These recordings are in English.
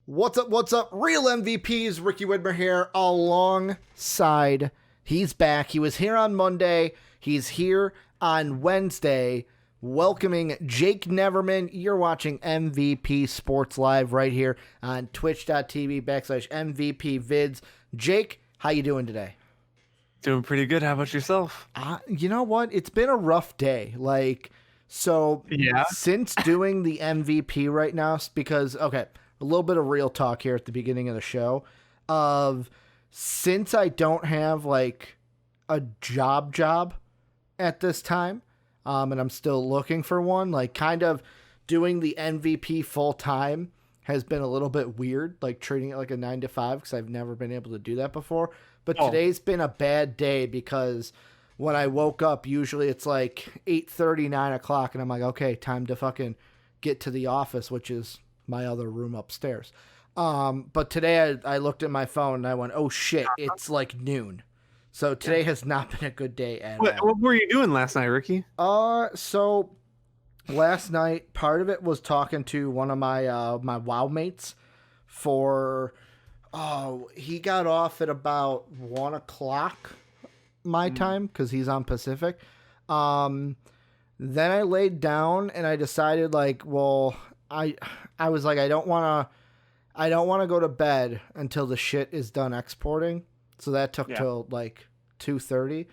What's up? What's up? Real MVPs, Ricky Widmer here alongside. He's back. He was here on Monday. He's here on Wednesday. Welcoming Jake Neverman. You're watching MVP Sports Live right here on twitch.tv/MVP Vids. Jake, how you doing today? Doing pretty good. How about yourself? You know what? It's been a rough day. Since doing the MVP right now, because, okay, a little bit of real talk here at the beginning of the show since I don't have like a job at this time, and I'm still looking for one, like kind of doing the MVP full time has been a little bit weird, like treating it like a 9 to 5, because I've never been able to do that before. But today's been a bad day because when I woke up, usually it's like 8:30, 9 o'clock, and I'm like, okay, time to fucking get to the office, which is my other room upstairs. But today I looked at my phone and I went, oh shit, it's like noon. So today has not been a good day at all. What were you doing last night, Ricky? So last night, part of it was talking to one of my my WoW mates for, he got off at about 1 o'clock my time because he's on Pacific. Then I laid down and I decided like, well, I was like, I don't want to go to bed until the shit is done exporting. So that took till like 2:30.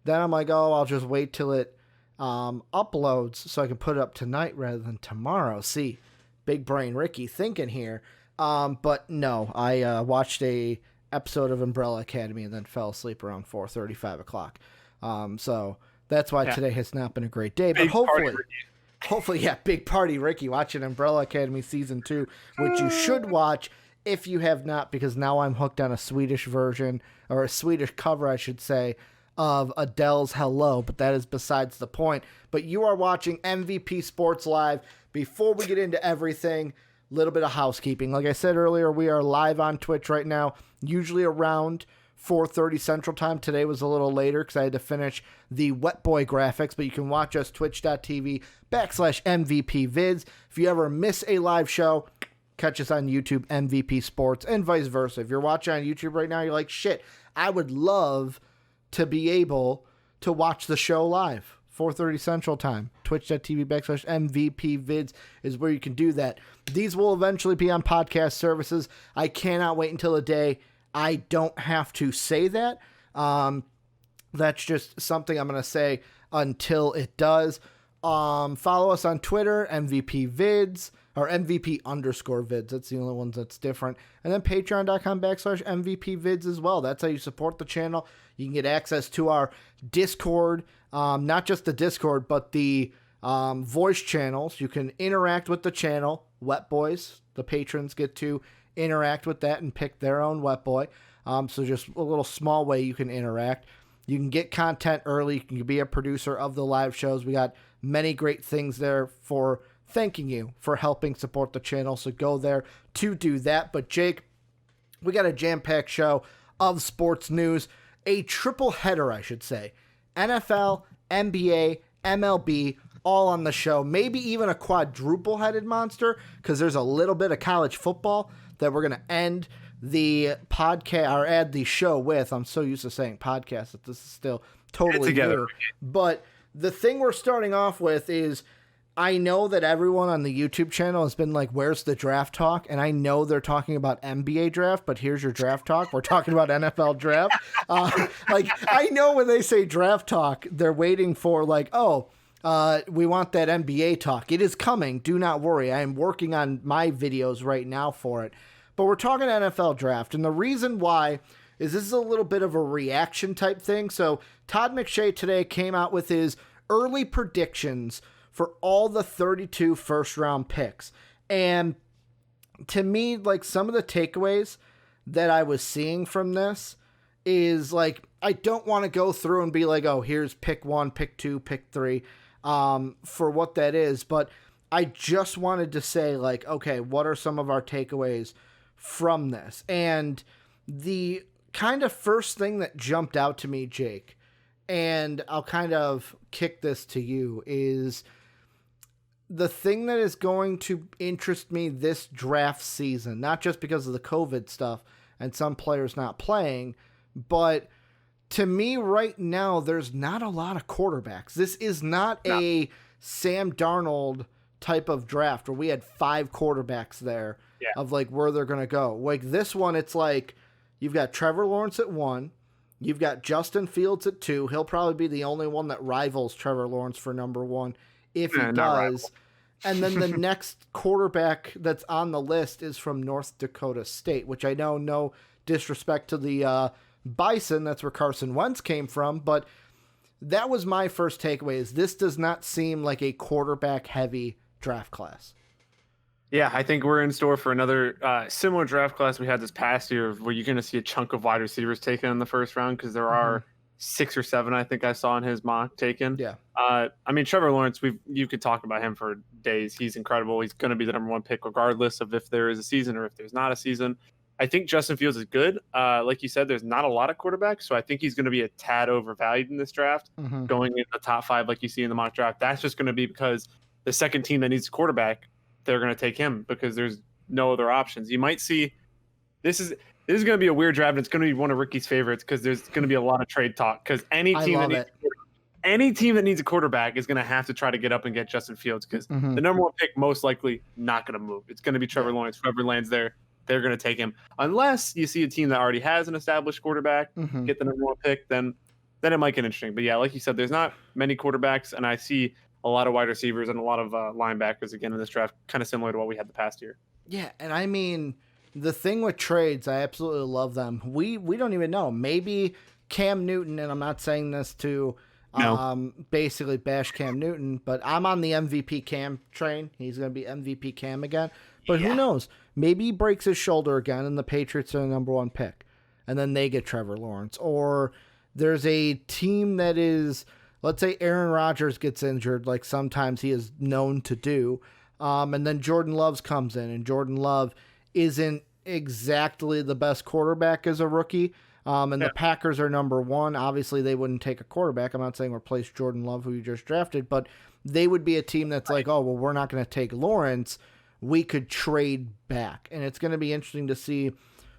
Then I'm like, oh, I'll just wait till it uploads so I can put it up tonight rather than tomorrow. See, big brain Ricky thinking here. But no, I watched a episode of Umbrella Academy and then fell asleep around 4:30, 5 o'clock. So that's why today has not been a great day. But hopefully, yeah, big party Ricky watching Umbrella Academy Season 2, which you should watch if you have not, because now I'm hooked on a Swedish version, or a Swedish cover, I should say, of Adele's Hello, but that is besides the point. But you are watching MVP Sports Live. Before we get into everything, a little bit of housekeeping. Like I said earlier, we are live on Twitch right now, usually around 4:30 Central Time. Today was a little later because I had to finish the Wet Boy graphics, but you can watch us twitch.tv/MVP Vids. If you ever miss a live show, catch us on YouTube, MVP Sports, and vice versa. If you're watching on YouTube right now, you're like, shit, I would love to be able to watch the show live. 4:30 Central Time. Twitch.tv/MVP Vids is where you can do that. These will eventually be on podcast services. I cannot wait until the day I don't have to say that. That's just something I'm going to say until it does. Follow us on Twitter, MVP Vids, or MVP_Vids. That's the only ones that's different. And then patreon.com/MVP Vids as well. That's how you support the channel. You can get access to our Discord, not just the Discord, but the voice channels. You can interact with the channel. Wet Boys, the patrons get to interact with that and pick their own Wet Boy. So just a little small way you can interact. You can get content early. You can be a producer of the live shows. We got many great things there for thanking you for helping support the channel. So go there to do that. But Jake, we got a jam-packed show of sports news. A triple header, I should say. NFL, NBA, MLB, all on the show. Maybe even a quadruple-headed monster, because there's a little bit of college football that we're going to end the podcast or add the show with. I'm so used to saying podcast that this is still totally new. But the thing we're starting off with is, I know that everyone on the YouTube channel has been like, where's the draft talk? And I know they're talking about NBA draft, but here's your draft talk. We're talking about NFL draft. I know when they say draft talk, they're waiting for like, we want that NBA talk. It is coming. Do not worry. I am working on my videos right now for it. But we're talking NFL draft. And the reason why is this is a little bit of a reaction type thing. So Todd McShay today came out with his early predictions for all the 32 first round picks. And to me, like, some of the takeaways that I was seeing from this is like, I don't want to go through and be like, oh, here's pick 1, pick 2, pick 3, for what that is. But I just wanted to say, like, okay, what are some of our takeaways from this? And the kind of first thing that jumped out to me, Jake, and I'll kind of kick this to you, is the thing that is going to interest me this draft season, not just because of the COVID stuff and some players not playing, but to me right now, there's not a lot of quarterbacks. This is not a Sam Darnold type of draft where we had 5 quarterbacks there of like where they're going to go. Like this one, it's like you've got Trevor Lawrence at 1. You've got Justin Fields at 2. He'll probably be the only one that rivals Trevor Lawrence for number 1 if he does. And then the next quarterback that's on the list is from North Dakota State, which I know, no disrespect to the Bison, that's where Carson Wentz came from, but that was my first takeaway is this does not seem like a quarterback-heavy draft class. Yeah, I think we're in store for another similar draft class we had this past year where you're going to see a chunk of wide receivers taken in the first round because there are 6 or 7, I think I saw in his mock taken. Yeah. I mean, Trevor Lawrence, you could talk about him for days. He's incredible. He's going to be the number 1 pick regardless of if there is a season or if there's not a season. I think Justin Fields is good. Like you said, there's not a lot of quarterbacks, so I think he's going to be a tad overvalued in this draft, going in the top 5 like you see in the mock draft. That's just going to be because the second team that needs a quarterback, they're going to take him because there's no other options. You might see this is going to be a weird draft, and it's going to be one of Ricky's favorites because there's going to be a lot of trade talk because any team that needs a quarterback is going to have to try to get up and get Justin Fields because the number 1 pick most likely not going to move. It's going to be Trevor Lawrence. Whoever lands there, they're going to take him. Unless you see a team that already has an established quarterback get the number 1 pick, then it might get interesting. But yeah, like you said, there's not many quarterbacks, and I see a lot of wide receivers and a lot of linebackers again in this draft, kind of similar to what we had the past year. Yeah, and I mean, the thing with trades, I absolutely love them. We don't even know. Maybe Cam Newton, and I'm not saying this to basically bash Cam Newton, but I'm on the MVP Cam train. He's going to be MVP Cam again. But who knows? Maybe he breaks his shoulder again and the Patriots are the number 1 pick. And then they get Trevor Lawrence. Or there's a team that is, let's say Aaron Rodgers gets injured, like sometimes he is known to do. And then Jordan Love comes in, and Jordan Love isn't exactly the best quarterback as a rookie. The Packers are number 1. Obviously, they wouldn't take a quarterback. I'm not saying replace Jordan Love, who you just drafted, but they would be a team that's like, oh, well, we're not going to take Lawrence. We could trade back. And it's going to be interesting to see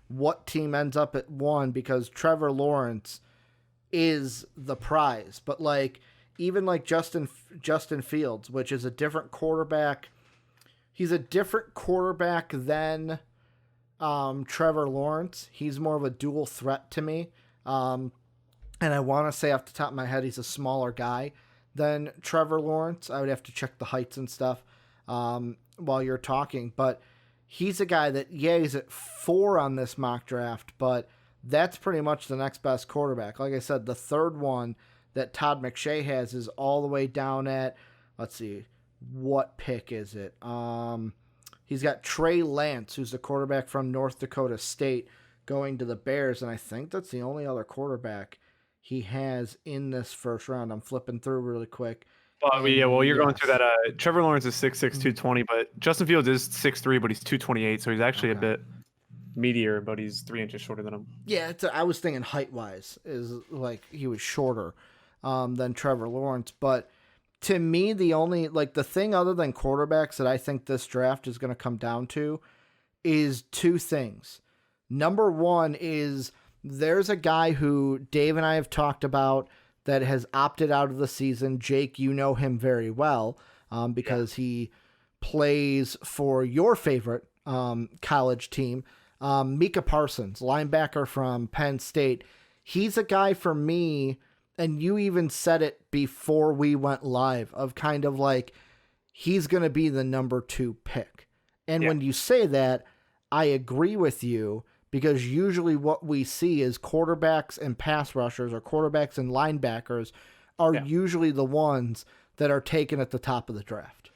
what team ends up at 1 because Trevor Lawrence is the prize. But like even like Justin Fields, which is a different quarterback. He's a different quarterback than Trevor Lawrence. He's more of a dual threat to me. And I want to say off the top of my head, he's a smaller guy than Trevor Lawrence. I would have to check the heights and stuff while you're talking. But he's a guy that, he's at 4 on this mock draft, but that's pretty much the next best quarterback. Like I said, the third one that Todd McShay has is all the way down at, let's see, what pick is it? He's got Trey Lance, who's the quarterback from North Dakota State, going to the Bears, and I think that's the only other quarterback he has in this first round. I'm flipping through really quick. You're going through that. Trevor Lawrence is 6'6", 220, but Justin Fields is 6'3", but he's 228, so he's actually a bit meatier, but he's 3 inches shorter than him. Yeah, I was thinking height-wise is like he was shorter than Trevor Lawrence, but to me, the only, the thing other than quarterbacks that I think this draft is going to come down to is 2 things. Number 1 is there's a guy who Dave and I have talked about that has opted out of the season. Jake, you know him very well because he plays for your favorite college team, Micah Parsons, linebacker from Penn State. He's a guy for me, and you even said it before we went live, of kind of like he's going to be the number 2 pick. And when you say that, I agree with you, because usually what we see is quarterbacks and pass rushers, or quarterbacks and linebackers, are usually the ones that are taken at the top of the draft.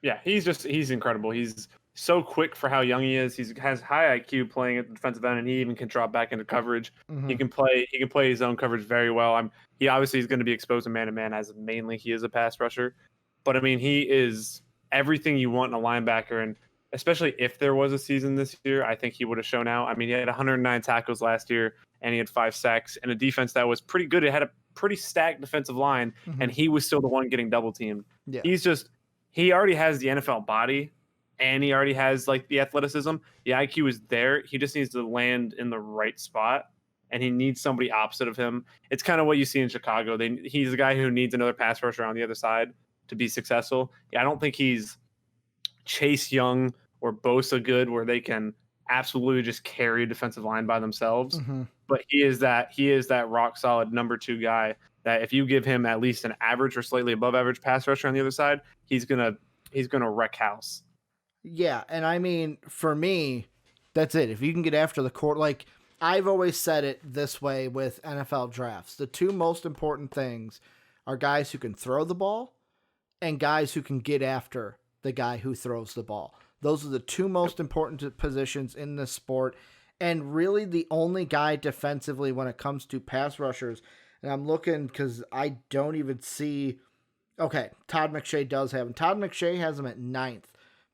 Yeah, he's incredible. He's so quick for how young he is. He has high IQ playing at the defensive end, and he even can drop back into coverage. He can play his own coverage very well. He obviously is going to be exposed to man-to-man, as mainly he is a pass rusher. But I mean, he is everything you want in a linebacker, and especially if there was a season this year, I think he would have shown out. I mean, he had 109 tackles last year, and he had 5 sacks, and a defense that was pretty good. It had a pretty stacked defensive line, and he was still the one getting double teamed. Yeah. he already has the NFL body and he already has like the athleticism. The IQ is there. He just needs to land in the right spot, and he needs somebody opposite of him. It's kind of what you see in Chicago. He's a guy who needs another pass rusher on the other side to be successful. Yeah, I don't think he's Chase Young or Bosa good where they can absolutely just carry a defensive line by themselves. Mm-hmm. But he is that rock solid number 2 guy that if you give him at least an average or slightly above average pass rusher on the other side, he's gonna wreck house. Yeah, and I mean, for me, that's it. If you can get after the court, like I've always said it this way with NFL drafts, the 2 most important things are guys who can throw the ball and guys who can get after the guy who throws the ball. Those are the 2 most important positions in this sport, and really the only guy defensively when it comes to pass rushers. And I'm looking because I don't even see. Okay, Todd McShay does have him. Todd McShay has him at 9th,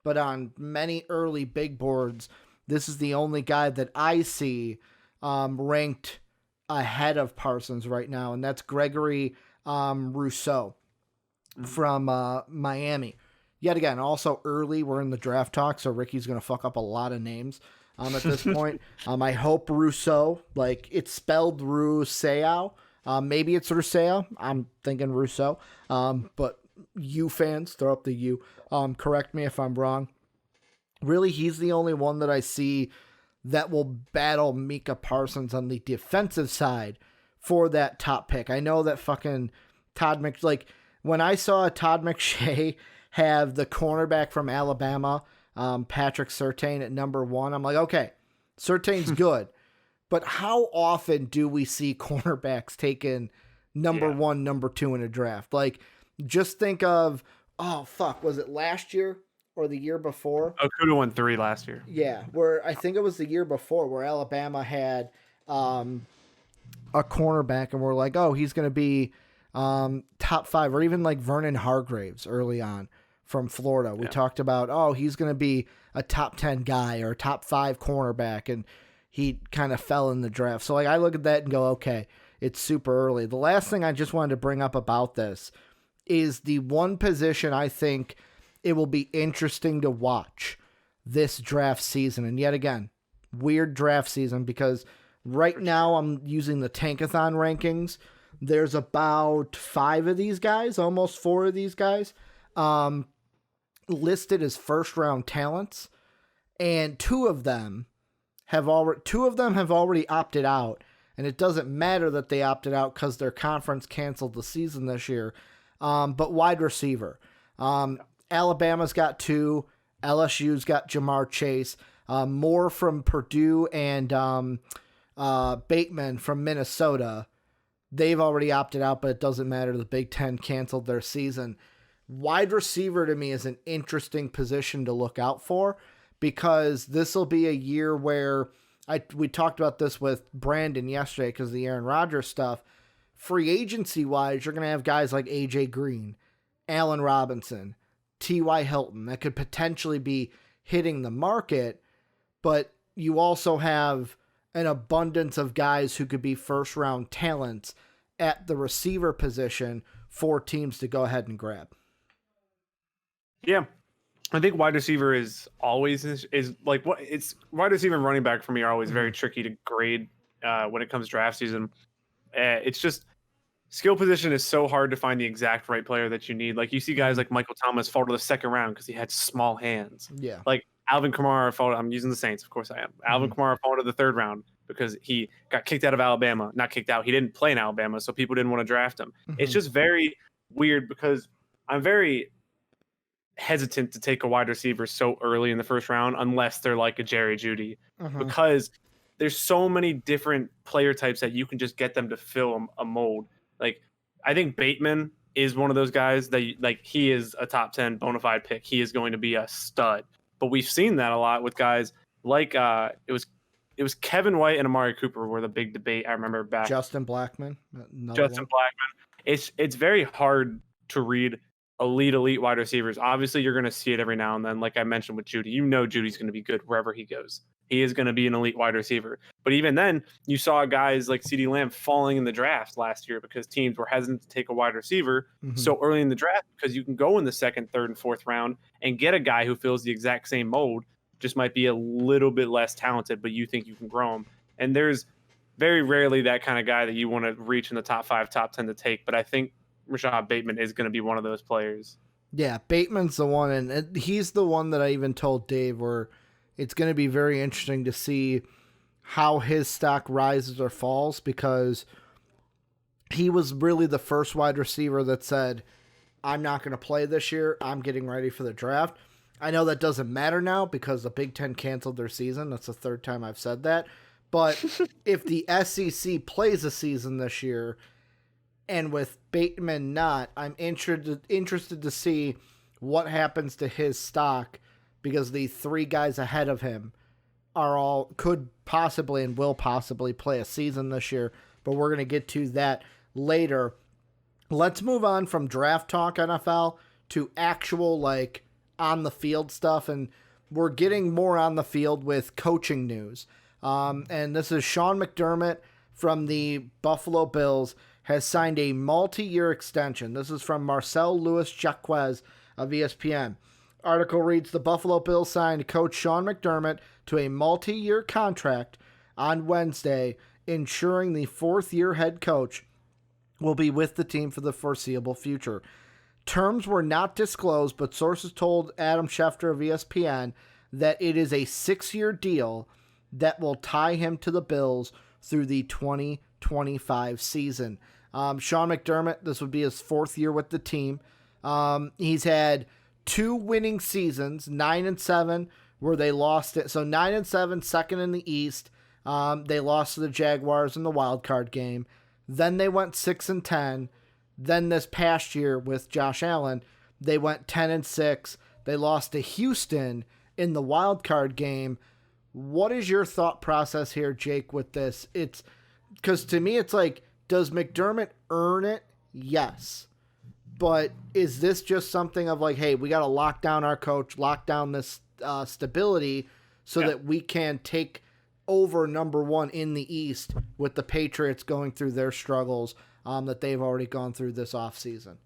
but on many early big boards, this is the only guy that I see ranked ahead of Parsons right now, and that's Gregory Rousseau from Miami. Yet again, also early, we're in the draft talk, so Ricky's going to fuck up a lot of names at this point. I hope Rousseau, like it's spelled Rousseau. Maybe it's Rousseau. I'm thinking Rousseau. But you fans, throw up the U. Correct me if I'm wrong. Really, he's the only one that I see that will battle Micah Parsons on the defensive side for that top pick. I know that fucking like when I saw Todd McShay have the cornerback from Alabama, Patrick Surtain at number 1, I'm like, okay, Surtain's good. But how often do we see cornerbacks taken number 1, number 2 in a draft? Like, just think of, oh, fuck, was it last year or the year before? Okudah won 3 last year. Yeah, where I think it was the year before where Alabama had a cornerback and we're like, oh, he's going to be top 5, or even like Vernon Hargraves early on from Florida. We talked about, oh, he's going to be a top 10 guy or a top 5 cornerback, and he kind of fell in the draft. So like I look at that and go, okay, it's super early. The last thing I just wanted to bring up about this is the one position I think it will be interesting to watch this draft season. And yet again, weird draft season because right now I'm using the Tankathon rankings. There's about 5 of these guys, almost 4 of these guys, listed as first round talents, and 2 of them have already opted out, and it doesn't matter that they opted out because their conference canceled the season this year. But wide receiver, Alabama's got 2, LSU's got Jamar Chase, Moore from Purdue, and Bateman from Minnesota. They've already opted out, but it doesn't matter. The Big Ten canceled their season. Wide receiver to me is an interesting position to look out for, because this will be a year where we talked about this with Brandon yesterday because of the Aaron Rodgers stuff. Free agency wise, you're going to have guys like AJ Green, Allen Robinson, T.Y. Hilton that could potentially be hitting the market, but you also have an abundance of guys who could be first round talents at the receiver position for teams to go ahead and grab. Yeah. I think wide receiver is always is like what it's wide receiver and running back for me are always very tricky to grade when it comes to draft season. It's just skill position is so hard to find the exact right player that you need. Like you see guys like Michael Thomas fall to the second round because he had small hands. Yeah. Like Alvin Kamara fall. I'm using the Saints, of course I am. Alvin Kamara fall to the third round because he got kicked out of Alabama. Not kicked out. He didn't play in Alabama, so people didn't want to draft him. It's just very weird because I'm very hesitant to take a wide receiver so early in the first round unless they're like a Jerry Jeudy because there's so many different player types that you can just get them to fill a mold. Like I think Bateman is one of those guys that he is a top 10 bona fide pick. He is going to be a stud. But we've seen that a lot with guys like it was Kevin White and Amari Cooper were the big debate. I remember back. Justin Blackmon. Blackmon. It's very hard to read elite wide receivers. Obviously, you're going to see it every now and then. Like I mentioned with Jeudy, Jeudy's going to be good wherever he goes. he is going to be an elite wide receiver. But even then, you saw guys like CeeDee Lamb falling in the draft last year because teams were hesitant to take a wide receiver so early in the draft, because you can go in the second, third, and fourth round and get a guy who fills the exact same mold, just might be a little bit less talented, but you think you can grow him. And there's very rarely that kind of guy that you want to reach in the top 5, top 10 to take. But I think Rashad Bateman is going to be one of those players. Yeah, Bateman's the one, and he's the one that I even told Dave where it's going to be very interesting to see how his stock rises or falls, because he was really the first wide receiver that said, I'm not going to play this year. I'm getting ready for the draft. I know that doesn't matter now because the Big Ten canceled their season. That's the third time I've said that. But if the SEC plays a season this year, and with Bateman not, I'm interested to see what happens to his stock, because the 3 guys ahead of him could possibly and will possibly play a season this year, but we're going to get to that later. Let's move on from draft talk NFL to actual like on the field stuff, and we're getting more on the field with coaching news. And this is Sean McDermott from the Buffalo Bills has signed a multi-year extension. This is from Marcel Louis-Jacquez of ESPN. Article reads, the Buffalo Bills signed coach Sean McDermott to a multi-year contract on Wednesday, ensuring the 4th-year head coach will be with the team for the foreseeable future. Terms were not disclosed, but sources told Adam Schefter of ESPN that it is a 6-year deal that will tie him to the Bills through the 2025 season. Sean McDermott, this would be his 4th year with the team. He's had 2 winning seasons, 9-7, where they lost it. So 9-7, second in the East. They lost to the Jaguars in the wild card game. Then they went 6-10. Then this past year with Josh Allen, they went 10-6. They lost to Houston in the wild card game. What is your thought process here, Jake, with this? It's because to me, it's like, does McDermott earn it? Yes. But is this just something of like, hey, we got to lock down our coach, lock down this stability so that we can take over number 1 in the East with the Patriots going through their struggles that they've already gone through this offseason?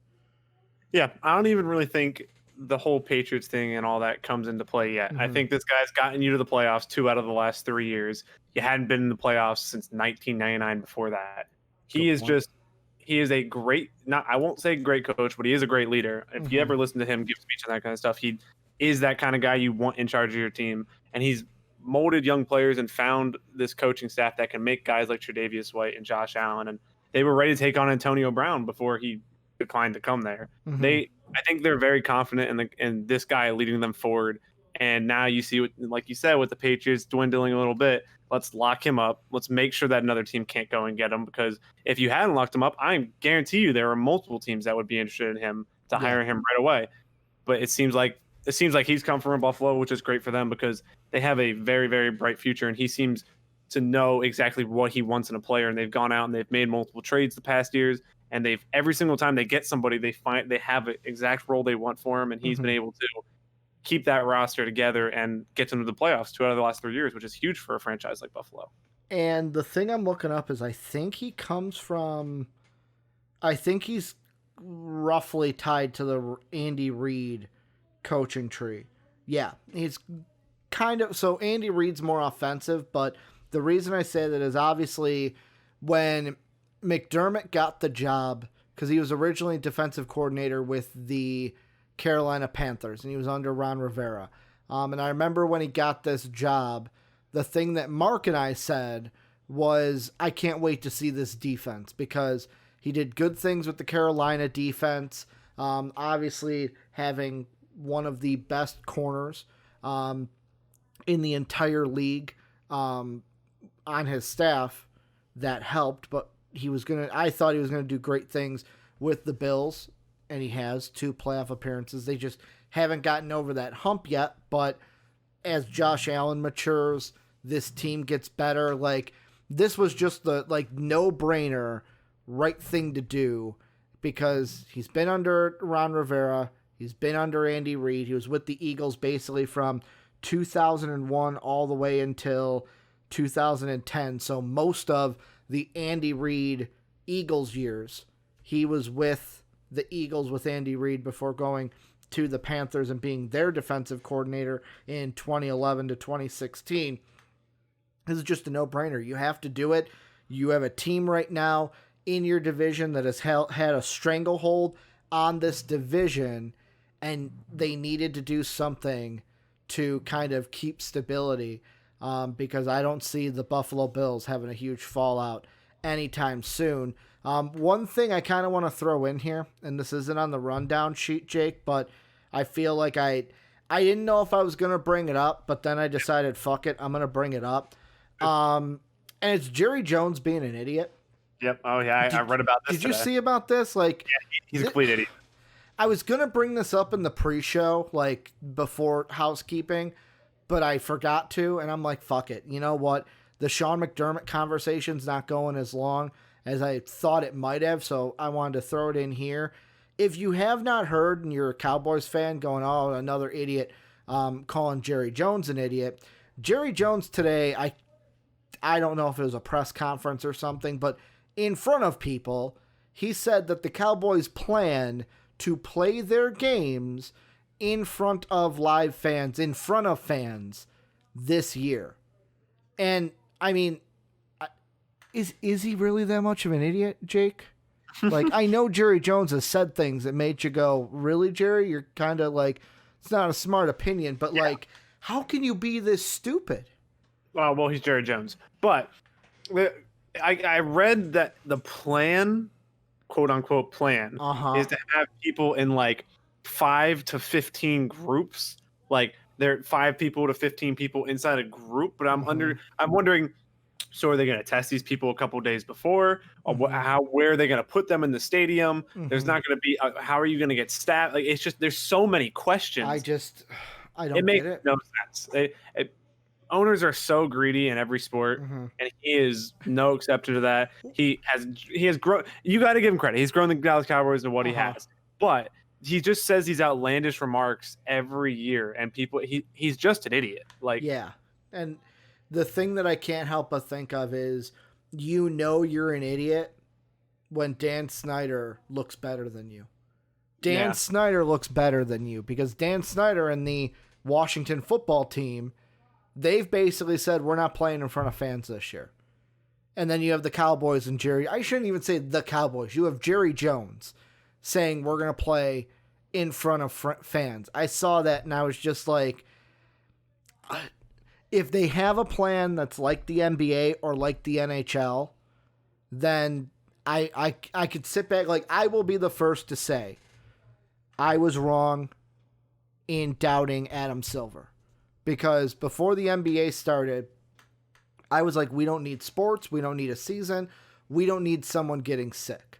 Yeah, I don't even really think the whole Patriots thing and all that comes into play yet. I think this guy's gotten you to the playoffs 2 out of the last 3 years. You hadn't been in the playoffs since 1999 before that. He is a great, I won't say great coach, but he is a great leader. If you ever listen to him give speech and that kind of stuff, he is that kind of guy you want in charge of your team. And he's molded young players and found this coaching staff that can make guys like Tre'Davious White and Josh Allen. And they were ready to take on Antonio Brown before he declined to come there. I think they're very confident in this guy leading them forward. And now you see, like you said, with the Patriots dwindling a little bit, let's lock him up. Let's make sure that another team can't go and get him, because if you hadn't locked him up, I guarantee you there are multiple teams that would be interested in him to hire him right away. But it seems like he's come from Buffalo, which is great for them because they have a very, very bright future, and he seems to know exactly what he wants in a player. And they've gone out and they've made multiple trades the past years, and they've every single time they get somebody, they have an exact role they want for him, and he's been able to keep that roster together and get them to the playoffs 2 out of the last 3 years, which is huge for a franchise like Buffalo. And the thing I'm looking up is I think he's roughly tied to the Andy Reid coaching tree. Yeah, he's kind of, so Andy Reid's more offensive, but the reason I say that is obviously when McDermott got the job, because he was originally defensive coordinator with the Carolina Panthers, and he was under Ron Rivera. And I remember when he got this job, the thing that Mark and I said was, I can't wait to see this defense, because he did good things with the Carolina defense, obviously having one of the best corners in the entire league on his staff. That helped, but I thought he was going to do great things with the Bills, and he has 2 playoff appearances. They just haven't gotten over that hump yet, but as Josh Allen matures, this team gets better. Like, this was just the no-brainer right thing to do, because he's been under Ron Rivera, he's been under Andy Reid, he was with the Eagles basically from 2001 all the way until 2010. So most of the Andy Reid Eagles years, he was with the Eagles with Andy Reid before going to the Panthers and being their defensive coordinator in 2011 to 2016. This is just a no-brainer. You have to do it. You have a team right now in your division that has had a stranglehold on this division, and they needed to do something to kind of keep stability, because I don't see the Buffalo Bills having a huge fallout anytime soon. One thing I kind of want to throw in here, and this isn't on the rundown sheet, Jake, but I feel like I didn't know if I was going to bring it up, but then I decided, fuck it, I'm going to bring it up. And it's Jerry Jones being an idiot. Yep. Oh, yeah. I read about this Did you see about this? Like, yeah, he's a complete idiot. I was going to bring this up in the pre-show, like, before housekeeping, but I forgot to, and I'm like, fuck it. You know what? The Sean McDermott conversation's not going as long as I thought it might have, so I wanted to throw it in here. If you have not heard and you're a Cowboys fan going, oh, another idiot, calling Jerry Jones an idiot, Jerry Jones today, I don't know if it was a press conference or something, but in front of people, he said that the Cowboys plan to play their games in front of live fans, in front of fans this year. And, I mean, is he really that much of an idiot, Jake? Like, I know Jerry Jones has said things that made you go, really, Jerry? You're kind of like, it's not a smart opinion, but, yeah, like, how can you be this stupid? Well, he's Jerry Jones. But I read that the plan, quote unquote plan, is to have people in like 5 to 15 groups. Like they're 5 people to 15 people inside a group. But I'm wondering, so are they going to test these people a couple days before? Or where are they going to put them in the stadium? There's not going to be. How are you going to get staff? Like it's just there's so many questions. I don't get it. No sense. Owners are so greedy in every sport, and he is no exception to that. He has grown. You got to give him credit. He's grown the Dallas Cowboys to what he has, but he just says these outlandish remarks every year, and people he's just an idiot. Like, yeah, and the thing that I can't help but think of is, you're an idiot when Dan Snyder looks better than you. Dan Snyder looks better than you because Dan Snyder and the Washington football team, they've basically said, we're not playing in front of fans this year. And then you have the Cowboys and Jerry. I shouldn't even say the Cowboys. You have Jerry Jones saying we're going to play in front of fans. I saw that and I was just like, if they have a plan that's like the NBA or like the NHL, then I could sit back. Like, I will be the first to say I was wrong in doubting Adam Silver. Because before the NBA started, I was like, we don't need sports. We don't need a season. We don't need someone getting sick.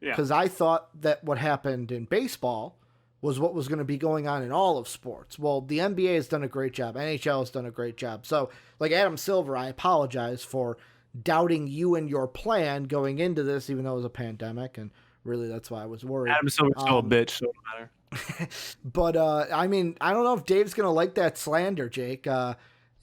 Because I thought that what happened in baseball was what was going to be going on in all of sports. Well, the NBA has done a great job. NHL has done a great job. So, like Adam Silver, I apologize for doubting you and your plan going into this, even though it was a pandemic. And really, that's why I was worried. Adam Silver's still a bitch, so it don't matter. But, I mean, I don't know if Dave's going to like that slander, Jake.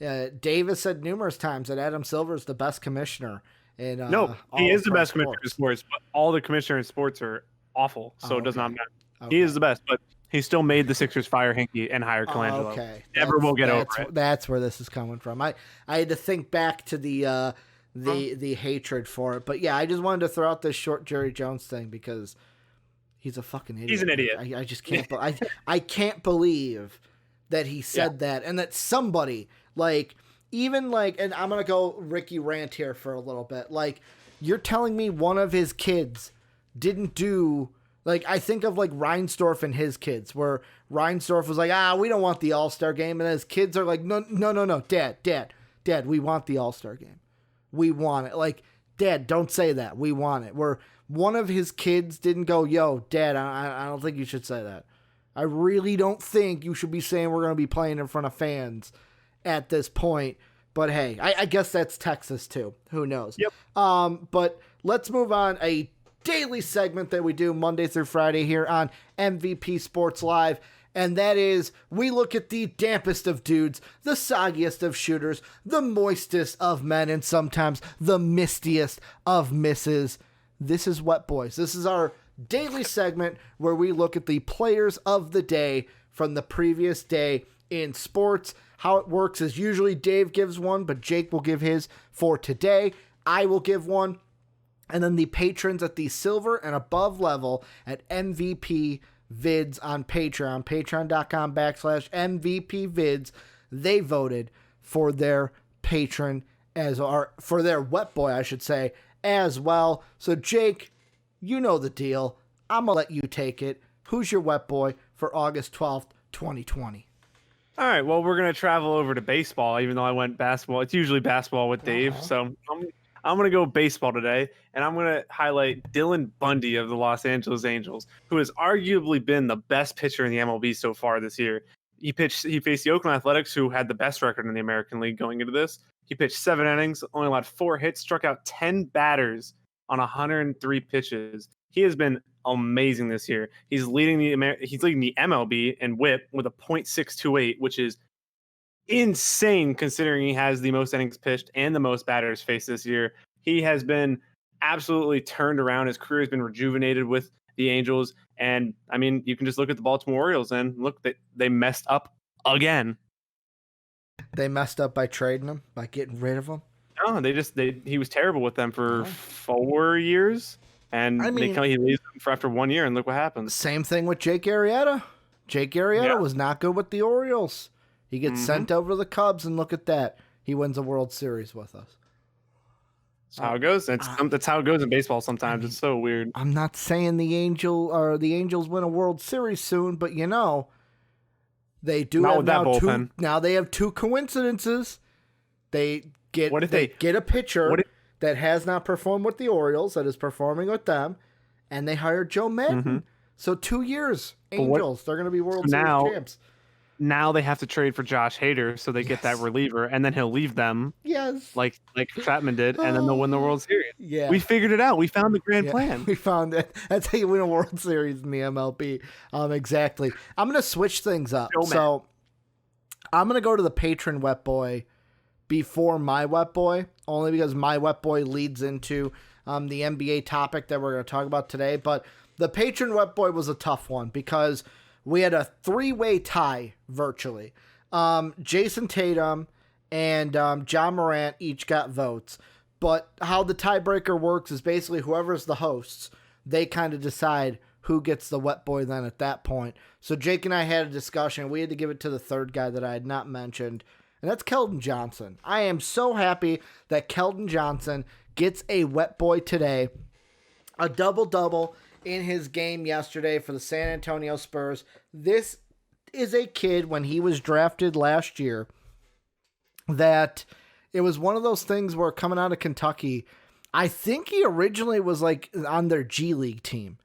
Dave has said numerous times that Adam Silver is the best commissioner. No, he is the best commissioner in sports, but all the commissioners in sports are awful, so it does not matter. Okay. He is the best, but he still made the Sixers fire Hinkie and hire Colangelo. Okay. Never will get over it. That's where this is coming from. I had to think back to the hatred for it. But, yeah, I just wanted to throw out this short Jerry Jones thing because he's a fucking idiot. He's an idiot. I just can't. I can't believe that he said that, and that somebody and I'm gonna go Ricky rant here for a little bit. Like, you're telling me one of his kids didn't do, like, I think of like Reinsdorf and his kids, where Reinsdorf was like, we don't want the All-Star game, and his kids are like, no, Dad, we want the All-Star game. We want it. Like, Dad, don't say that. We want it. Where one of his kids didn't go, yo, Dad, I don't think you should say that. I really don't think you should be saying we're going to be playing in front of fans at this point. But hey, I guess that's Texas too. Who knows? Yep. But let's move on. A daily segment that we do Monday through Friday here on MVP Sports Live. And that is, we look at the dampest of dudes, the soggiest of shooters, the moistest of men, and sometimes the mistiest of misses. This is Wet Boys. This is our daily segment where we look at the players of the day from the previous day in sports. How it works is usually Dave gives one, but Jake will give his for today. I will give one. And then the patrons at the silver and above level at MVP Vids on Patreon, patreon.com/MVP Vids, they voted for their patron for their Wet Boy, I should say, as well. So Jake, you know the deal. I'm going to let you take it. Who's your Wet Boy for August 12th, 2020? All right, well, we're going to travel over to baseball, even though I went basketball. It's usually basketball with Dave, so I'm going to go baseball today, and I'm going to highlight Dylan Bundy of the Los Angeles Angels, who has arguably been the best pitcher in the MLB so far this year. He faced the Oakland Athletics, who had the best record in the American League going into this. He pitched 7 innings, only allowed 4 hits, struck out 10 batters on 103 pitches. He has been amazing this year. He's leading the MLB in WHIP with a .628, which is insane considering he has the most innings pitched and the most batters faced this year. He has been absolutely turned around. His career has been rejuvenated with the Angels. And I mean, you can just look at the Baltimore Orioles and look, they messed up again. They messed up by trading him, by getting rid of him. No, he was terrible with them for 4 years. And he leaves them for after 1 year, and look what happens. Same thing with Jake Arrieta. Jake Arrieta was not good with the Orioles. He gets sent over to the Cubs, and look at that. He wins a World Series with us. That's how it goes. That's how it goes in baseball sometimes. It's so weird. I'm not saying the Angels win a World Series soon, but they do not have with that bullpen. Now they have 2 coincidences. They get a pitcher that has not performed with the Orioles, that is performing with them, and they hired Joe Madden. So 2 years, Angels, they're going to be World Series champs. Now they have to trade for Josh Hader so they get that reliever, and then he'll leave them. Yes. Like Chapman did, and then they'll win the World Series. Yeah. We figured it out. We found the grand plan. We found it. That's how you win a World Series in the MLB. Exactly. I'm going to switch things up. So I'm going to go to the patron Wet Boy before my Wet Boy, only because my Wet Boy leads into the NBA topic that we're going to talk about today. But the patron Wet Boy was a tough one because we had a 3-way tie virtually. Jason Tatum and John Morant each got votes. But how the tiebreaker works is basically whoever's the hosts, they kind of decide who gets the Wet Boy then at that point. So Jake and I had a discussion. We had to give it to the third guy that I had not mentioned, and that's Keldon Johnson. I am so happy that Keldon Johnson gets a Wet Boy today. A double-double in his game yesterday for the San Antonio Spurs. This is a kid, when he was drafted last year, that it was one of those things where coming out of Kentucky, I think he originally was like on their G League team,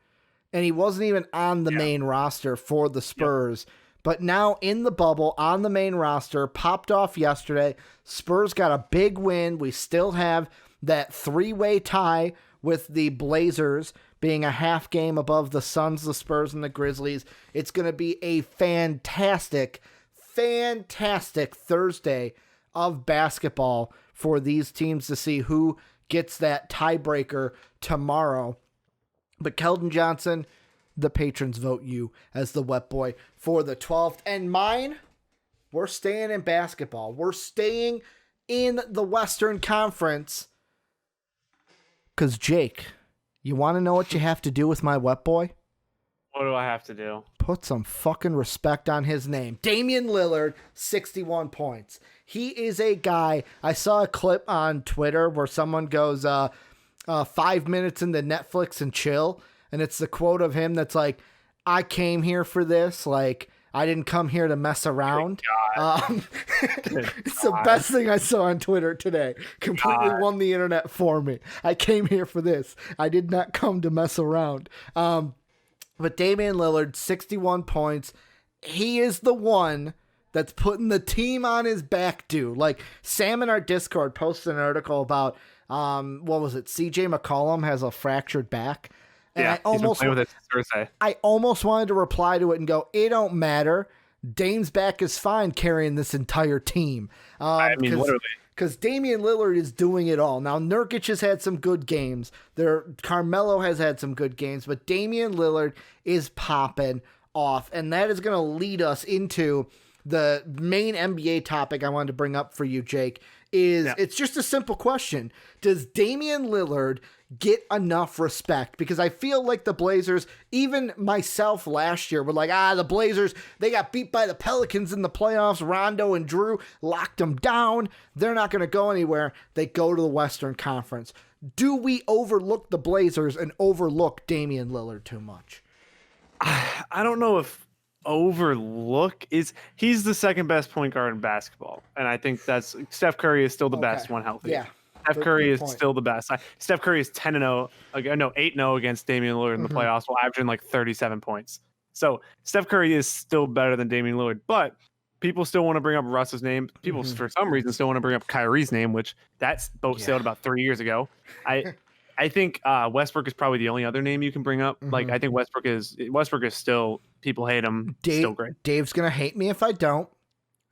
and he wasn't even on the main roster for the Spurs. But now in the bubble, on the main roster, popped off yesterday. Spurs got a big win. We still have that 3-way tie with the Blazers being a half game above the Suns, the Spurs, and the Grizzlies. It's going to be a fantastic Thursday of basketball for these teams to see who gets that tiebreaker tomorrow. But Keldon Johnson, the patrons vote you as the Wet Boy for the 12th. And mine, we're staying in basketball. We're staying in the Western Conference. Because, Jake, you want to know what you have to do with my Wet Boy? What do I have to do? Put some fucking respect on his name. Damian Lillard, 61 points. He is a guy. I saw a clip on Twitter where someone goes 5 minutes into Netflix and chill. And it's the quote of him that's like, I came here for this. Like, I didn't come here to mess around. It's the best thing I saw on Twitter today. Completely won the internet for me. I came here for this. I did not come to mess around. But Damian Lillard, 61 points. He is the one that's putting the team on his back, dude. Like, Sam in our Discord posted an article about, CJ McCollum has a fractured back. And yeah, he's been playing with it since Thursday. I almost wanted to reply to it and go, it don't matter. Dame's back is fine carrying this entire team. I mean, literally. Because Damian Lillard is doing it all. Now, Nurkic has had some good games. Carmelo has had some good games. But Damian Lillard is popping off. And that is going to lead us into the main NBA topic I wanted to bring up for you, Jake. It's just a simple question. Does Damian Lillard get enough respect? Because I feel like the Blazers, even myself last year, were like, the Blazers, they got beat by the Pelicans in the playoffs. Rondo and Drew locked them down. They're not going to go anywhere. They go to the Western Conference. Do we overlook the Blazers and overlook Damian Lillard too much? I don't know if overlook he's the second best point guard in basketball, and I think that's Steph Curry is still the best when healthy. Yeah, Steph Curry is still the best. Steph Curry is 8-0 against Damian Lillard in the playoffs, while averaging like 37 points. So Steph Curry is still better than Damian Lillard, but people still want to bring up Russ's name. People for some reason still want to bring up Kyrie's name, which that's boat sailed about 3 years ago. I think Westbrook is probably the only other name you can bring up. Like, I think Westbrook is still, people hate him. Still great. Dave's going to hate me if I don't.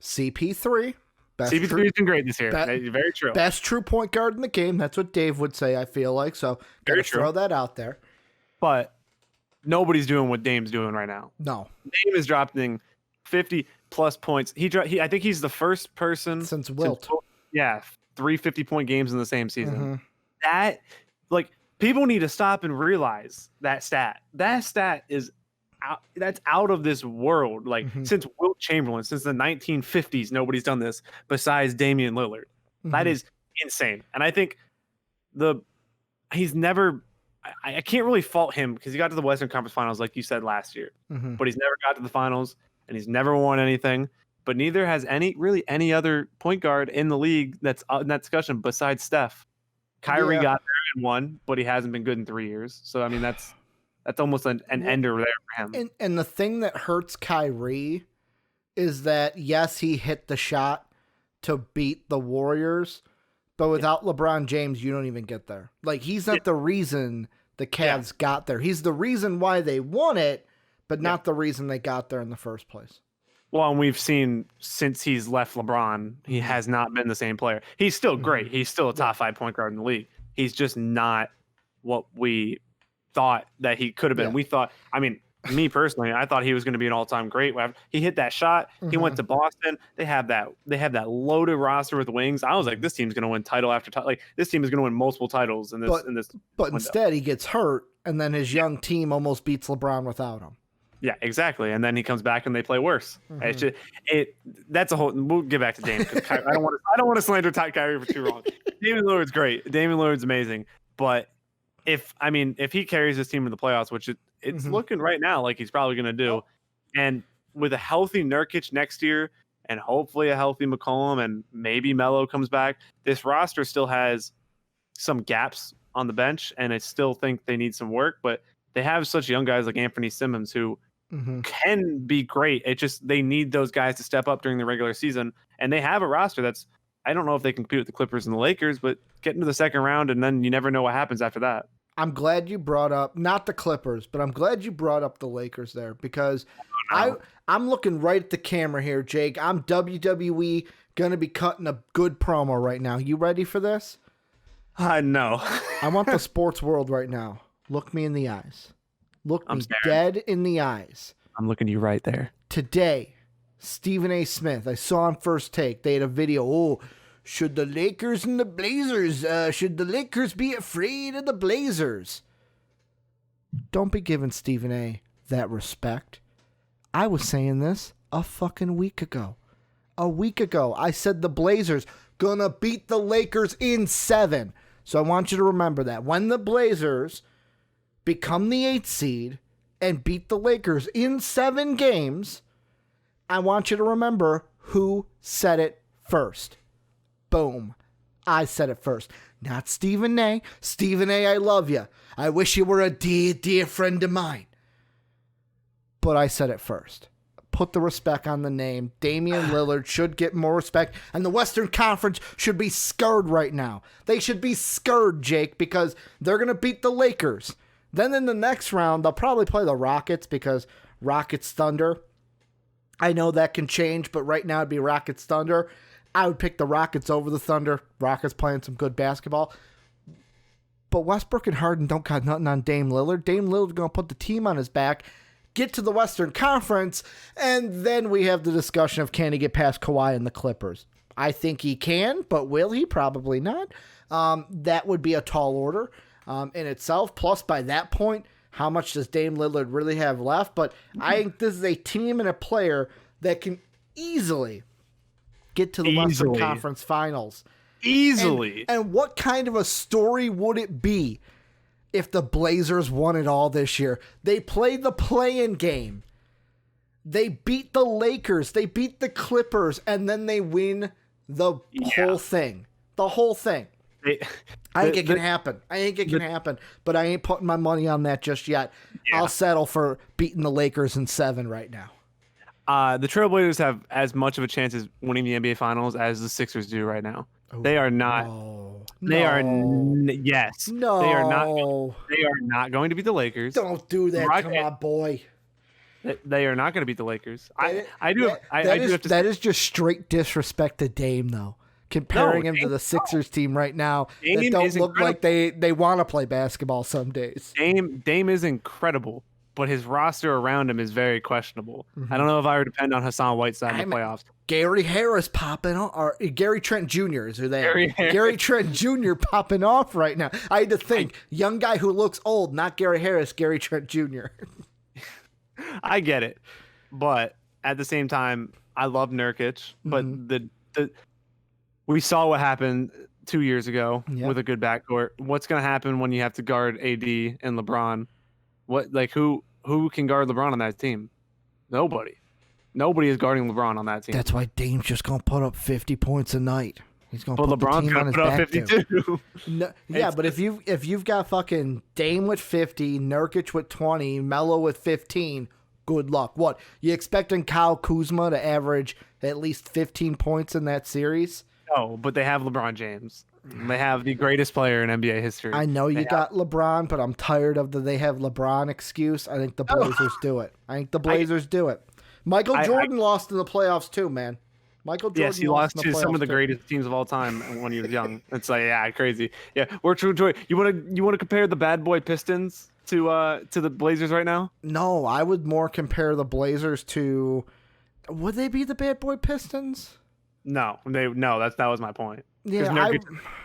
CP3. CP3 has been great this year. Very true. Best true point guard in the game. That's what Dave would say, I feel like. So, got to throw that out there. But nobody's doing what Dame's doing right now. No. Dame is dropping 50-plus points. I think he's the first person since Wilt. 3 50-point games in the same season. That... Like, people need to stop and realize that stat. That stat is that's out of this world. Like, since Wilt Chamberlain, since the 1950s, nobody's done this besides Damian Lillard. That is insane. And I think he's never. I can't really fault him because he got to the Western Conference Finals, like you said last year, but he's never got to the finals and he's never won anything. But neither has any other point guard in the league that's in that discussion besides Steph. Kyrie got there and won, but he hasn't been good in 3 years. So, I mean, that's almost an ender there for him. And the thing that hurts Kyrie is that, yes, he hit the shot to beat the Warriors, but without LeBron James, you don't even get there. Like, he's not the reason the Cavs got there. He's the reason why they won it, but not the reason they got there in the first place. Well, and we've seen since he's left LeBron, he has not been the same player. He's still great. He's still a top 5 point guard in the league. He's just not what we thought that he could have been. We thought, I mean, me personally, I thought he was going to be an all-time great. He hit that shot. He went to Boston. They have that loaded roster with wings. I was like, this team's going to win title after title. Like, this team is going to win multiple titles in this. But instead, he gets hurt, and then his young team almost beats LeBron without him. Yeah, exactly. And then he comes back and they play worse. It's just, that's a whole. We'll get back to Dame because I don't want to slander Kyrie for too long. Damian Lillard's great. Damian Lillard's amazing. But if he carries this team in the playoffs, which it's looking right now like he's probably going to do, and with a healthy Nurkic next year and hopefully a healthy McCollum and maybe Melo comes back, this roster still has some gaps on the bench, and I still think they need some work. But they have such young guys like Anthony Simmons who can be great. It just, they need those guys to step up during the regular season. And they have a roster that's, I don't know if they can compete with the Clippers and the Lakers, but get into the second round and then you never know what happens after that. I'm glad you brought up, not the Clippers, but I'm glad you brought up the Lakers there because I'm looking right at the camera here, Jake. I'm WWE going to be cutting a good promo right now. You ready for this? No. I want the sports world right now. Look me in the eyes. Look me dead in the eyes. I'm looking you right there. Today, Stephen A. Smith, I saw on First Take, they had a video. Oh, should the Lakers and the Blazers, should the Lakers be afraid of the Blazers? Don't be giving Stephen A. that respect. I was saying this a fucking week ago. A week ago, I said the Blazers gonna beat the Lakers in 7. So I want you to remember that. When the Blazers become the 8th seed and beat the Lakers in 7 games, I want you to remember who said it first. Boom. I said it first. Not Stephen A. Stephen A., I love you. I wish you were a dear, dear friend of mine. But I said it first. Put the respect on the name. Damian Lillard should get more respect, and the Western Conference should be scared right now. They should be scared, Jake, because they're going to beat the Lakers. Then in the next round, they'll probably play the Rockets because Rockets Thunder. I know that can change, but right now it'd be Rockets Thunder. I would pick the Rockets over the Thunder. Rockets playing some good basketball. But Westbrook and Harden don't got nothing on Dame Lillard. Dame Lillard's going to put the team on his back, get to the Western Conference, and then we have the discussion of can he get past Kawhi and the Clippers. I think he can, but will he? Probably not. That would be a tall order in itself. Plus, by that point, how much does Dame Lillard really have left? But I think this is a team and a player that can easily get to the Western Conference Finals. Easily. And what kind of a story would it be if the Blazers won it all this year? They played the play-in game. They beat the Lakers. They beat the Clippers. And then they win the whole thing. The whole thing. I think it can happen. I think it can happen. But I ain't putting my money on that just yet. Yeah. I'll settle for beating the Lakers in 7 right now. The Trailblazers have as much of a chance of winning the NBA Finals as the Sixers do right now. Ooh, they are not. No, they are. Yes. No. They are not. They are not going to beat the Lakers. Don't do that. Come on, boy. They are not going to beat the Lakers. That is just straight disrespect to Dame, though. Comparing him to the Sixers team right now, that don't look like they want to play basketball some days. Dame is incredible, but his roster around him is very questionable. Mm-hmm. I don't know if I would depend on Hassan Whiteside in the playoffs. Gary Harris popping off, or Gary Trent Jr. is who they are. Gary Trent Jr. popping off right now. I had to think, young guy who looks old, not Gary Harris, Gary Trent Jr. I get it, but at the same time, I love Nurkic, but we saw what happened 2 years ago with a good backcourt. What's going to happen when you have to guard AD and LeBron? Who can guard LeBron on that team? Nobody. Nobody is guarding LeBron on that team. That's why Dame's just going to put up 50 points a night. He's going to put LeBron's the team on his back. 52. No, yeah, but if you've got fucking Dame with 50, Nurkic with 20, Melo with 15, good luck. What, you expecting Kyle Kuzma to average at least 15 points in that series? No, but they have LeBron James. They have the greatest player in NBA history. I know you got LeBron, but I'm tired of the they have LeBron excuse. I think the Blazers do it. I think the Blazers do it. Michael Jordan lost in the playoffs too, man. Michael Jordan. Yes, he lost to some of the greatest teams of all time when he was young. It's like, crazy. Yeah, we're true joy. You want to compare the bad boy Pistons to the Blazers right now? No, I would more compare the Blazers to. Would they be the bad boy Pistons? No, that was my point. Yeah,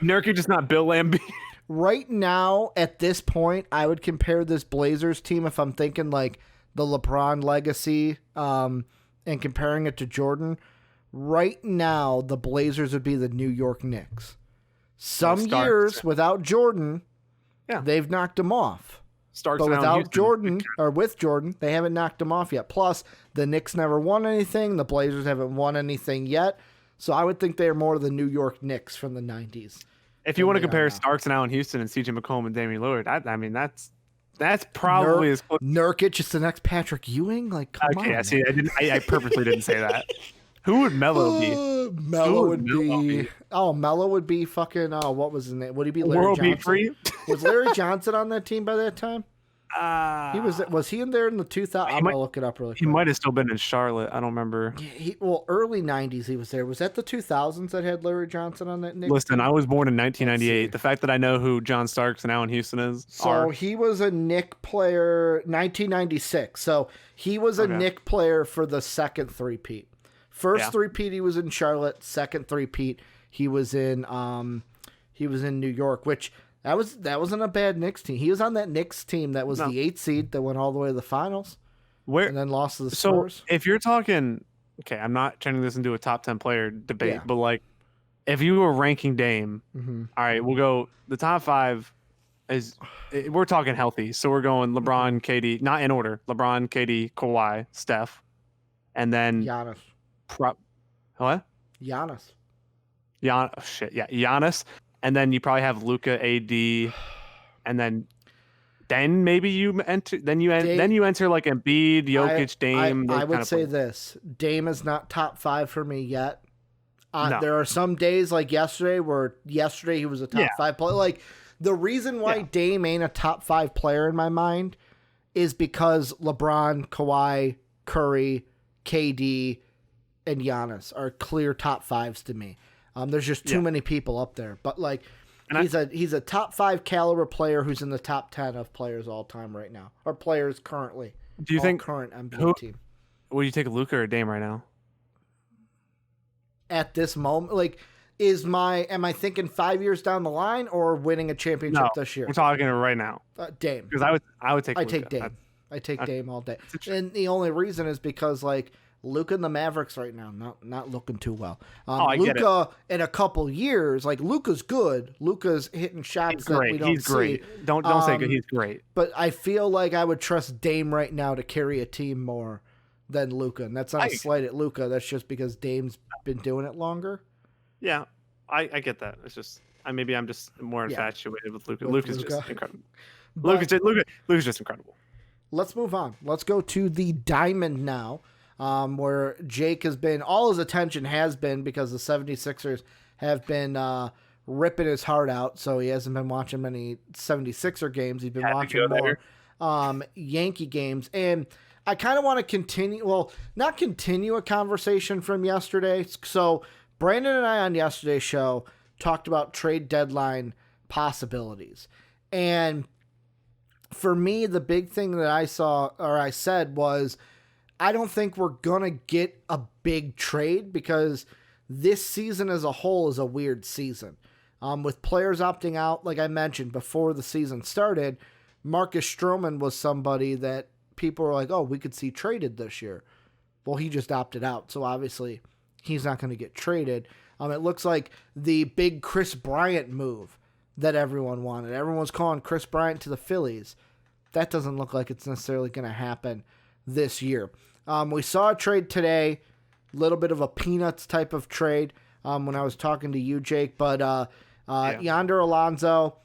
Nurkic is not Bill Laimbeer. Right now, at this point, I would compare this Blazers team if I'm thinking like the LeBron legacy, and comparing it to Jordan. Right now, the Blazers would be the New York Knicks. Some years without Jordan, they've knocked him off. But without Jordan, or with Jordan, they haven't knocked him off yet. Plus, the Knicks never won anything. The Blazers haven't won anything yet. So I would think they're more the New York Knicks from the 90s. If you want to compare Starks and Allen Houston and CJ McCollum and Damian Lillard, I mean, that's probably as close. Nurkic is the next Patrick Ewing? Like, come on. Okay, see, I purposely didn't say that. Who would Melo be? Melo would be fucking. What was his name? Would he be Larry World Johnson? Be free? Was Larry Johnson on that team by that time? He was he in there in the 2000s? I'm gonna look it up really quick. He might have still been in Charlotte. I don't remember. Early 90s he was there. Was that the 2000s that had Larry Johnson on that? Listen, I was born in 1998. The fact that I know who John Starks and Allen Houston is. So he was a Knick player 1996. So he was a Knick player for the second three-peat. First three-peat he was in Charlotte. Second three-peat he was in New York, which that wasn't a bad Knicks team. He was on that Knicks team that was the 8th seed that went all the way to the finals. And then lost to the Spurs. So if you're talking, okay, I'm not turning this into a top 10 player debate, but like if you were ranking Dame, all right, we'll go the top 5 we're talking healthy. So we're going LeBron, KD, not in order. LeBron, KD, Kawhi, Steph, and then Giannis. What? Giannis. Giannis. And then you probably have Luka, AD, and then maybe you enter. Then you enter like Embiid, Jokic, Dame. I would say this: Dame is not top 5 for me yet. No. There are some days like yesterday where he was a top 5 player. Like The reason why Dame ain't a top 5 player in my mind is because LeBron, Kawhi, Curry, KD, and Giannis are clear top 5s to me. There's just too many people up there. But like, he's a top 5 caliber player who's in the top 10 of players all time right now, or players currently. Do you think current NBA team? Would you take Luka or Dame right now? At this moment, like, am I thinking 5 years down the line or winning a championship this year? We're talking right now. Dame. Because I would take Luka. Take Dame. I take Dame all day. And the only reason is because like Luka and the Mavericks right now not looking too well. Luka in a couple years, like Luka's good. Luka's hitting shots that we don't see. Great. Don't say good. He's great. But I feel like I would trust Dame right now to carry a team more than Luka, and that's not a slight at Luka. That's just because Dame's been doing it longer. Yeah, I get that. It's just maybe I'm just more infatuated with Luka. Luka's just incredible. Luka's just incredible. Let's move on. Let's go to the Diamond now, where Jake has been, all his attention has been because the 76ers have been ripping his heart out, so he hasn't been watching many 76er games. He's been watching more Yankee games. And I kind of want to continue, not continue a conversation from yesterday. So Brandon and I on yesterday's show talked about trade deadline possibilities. And for me, the big thing that I said was, I don't think we're going to get a big trade because this season as a whole is a weird season. With players opting out, like I mentioned before the season started, Marcus Stroman was somebody that people were like, oh, we could see traded this year. Well, he just opted out, so obviously he's not going to get traded. It looks like the big Chris Bryant move that everyone wanted. Everyone's calling Chris Bryant to the Phillies. That doesn't look like it's necessarily going to happen this year. We saw a trade today, a little bit of a peanuts type of trade when I was talking to you, Jake. But Yonder Alonso,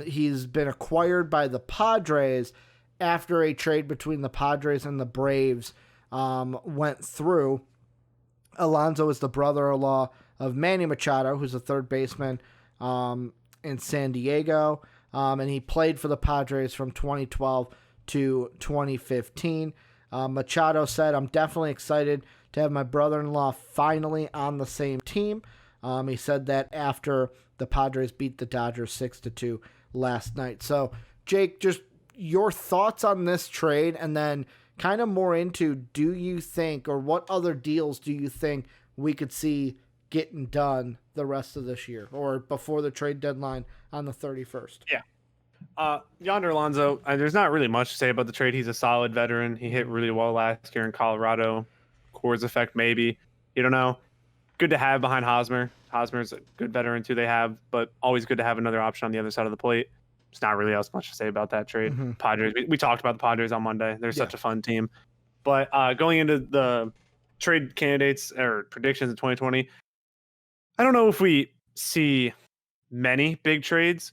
he's been acquired by the Padres after a trade between the Padres and the Braves went through. Alonso is the brother-in-law of Manny Machado, who's a third baseman in San Diego, and he played for the Padres from 2012 to 2015. Machado said, I'm definitely excited to have my brother-in-law finally on the same team. He said that after the Padres beat the Dodgers 6-2 last night. So, Jake, just your thoughts on this trade, and then kind of more into, do you think, or what other deals do you think we could see getting done the rest of this year or before the trade deadline on the 31st? Yeah. Yonder Alonso, there's not really much to say about the trade. He's a solid veteran. He hit really well last year in Colorado. Coors effect, maybe. You don't know. Good to have behind Hosmer. Hosmer's a good veteran too they have, but always good to have another option on the other side of the plate. There's not really else much to say about that trade. Mm-hmm. Padres, we talked about the Padres on Monday. They're such a fun team. But going into the trade candidates or predictions in 2020, I don't know if we see many big trades,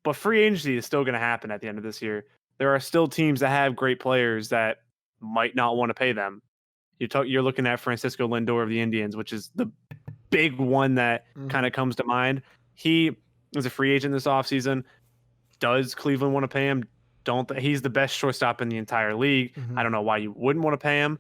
but free agency is still going to happen at the end of this year. There are still teams that have great players that might not want to pay them. You're looking at Francisco Lindor of the Indians, which is the big one that kind of comes to mind. He is a free agent this offseason. Does Cleveland want to pay him? He's the best shortstop in the entire league. I don't know why you wouldn't want to pay him.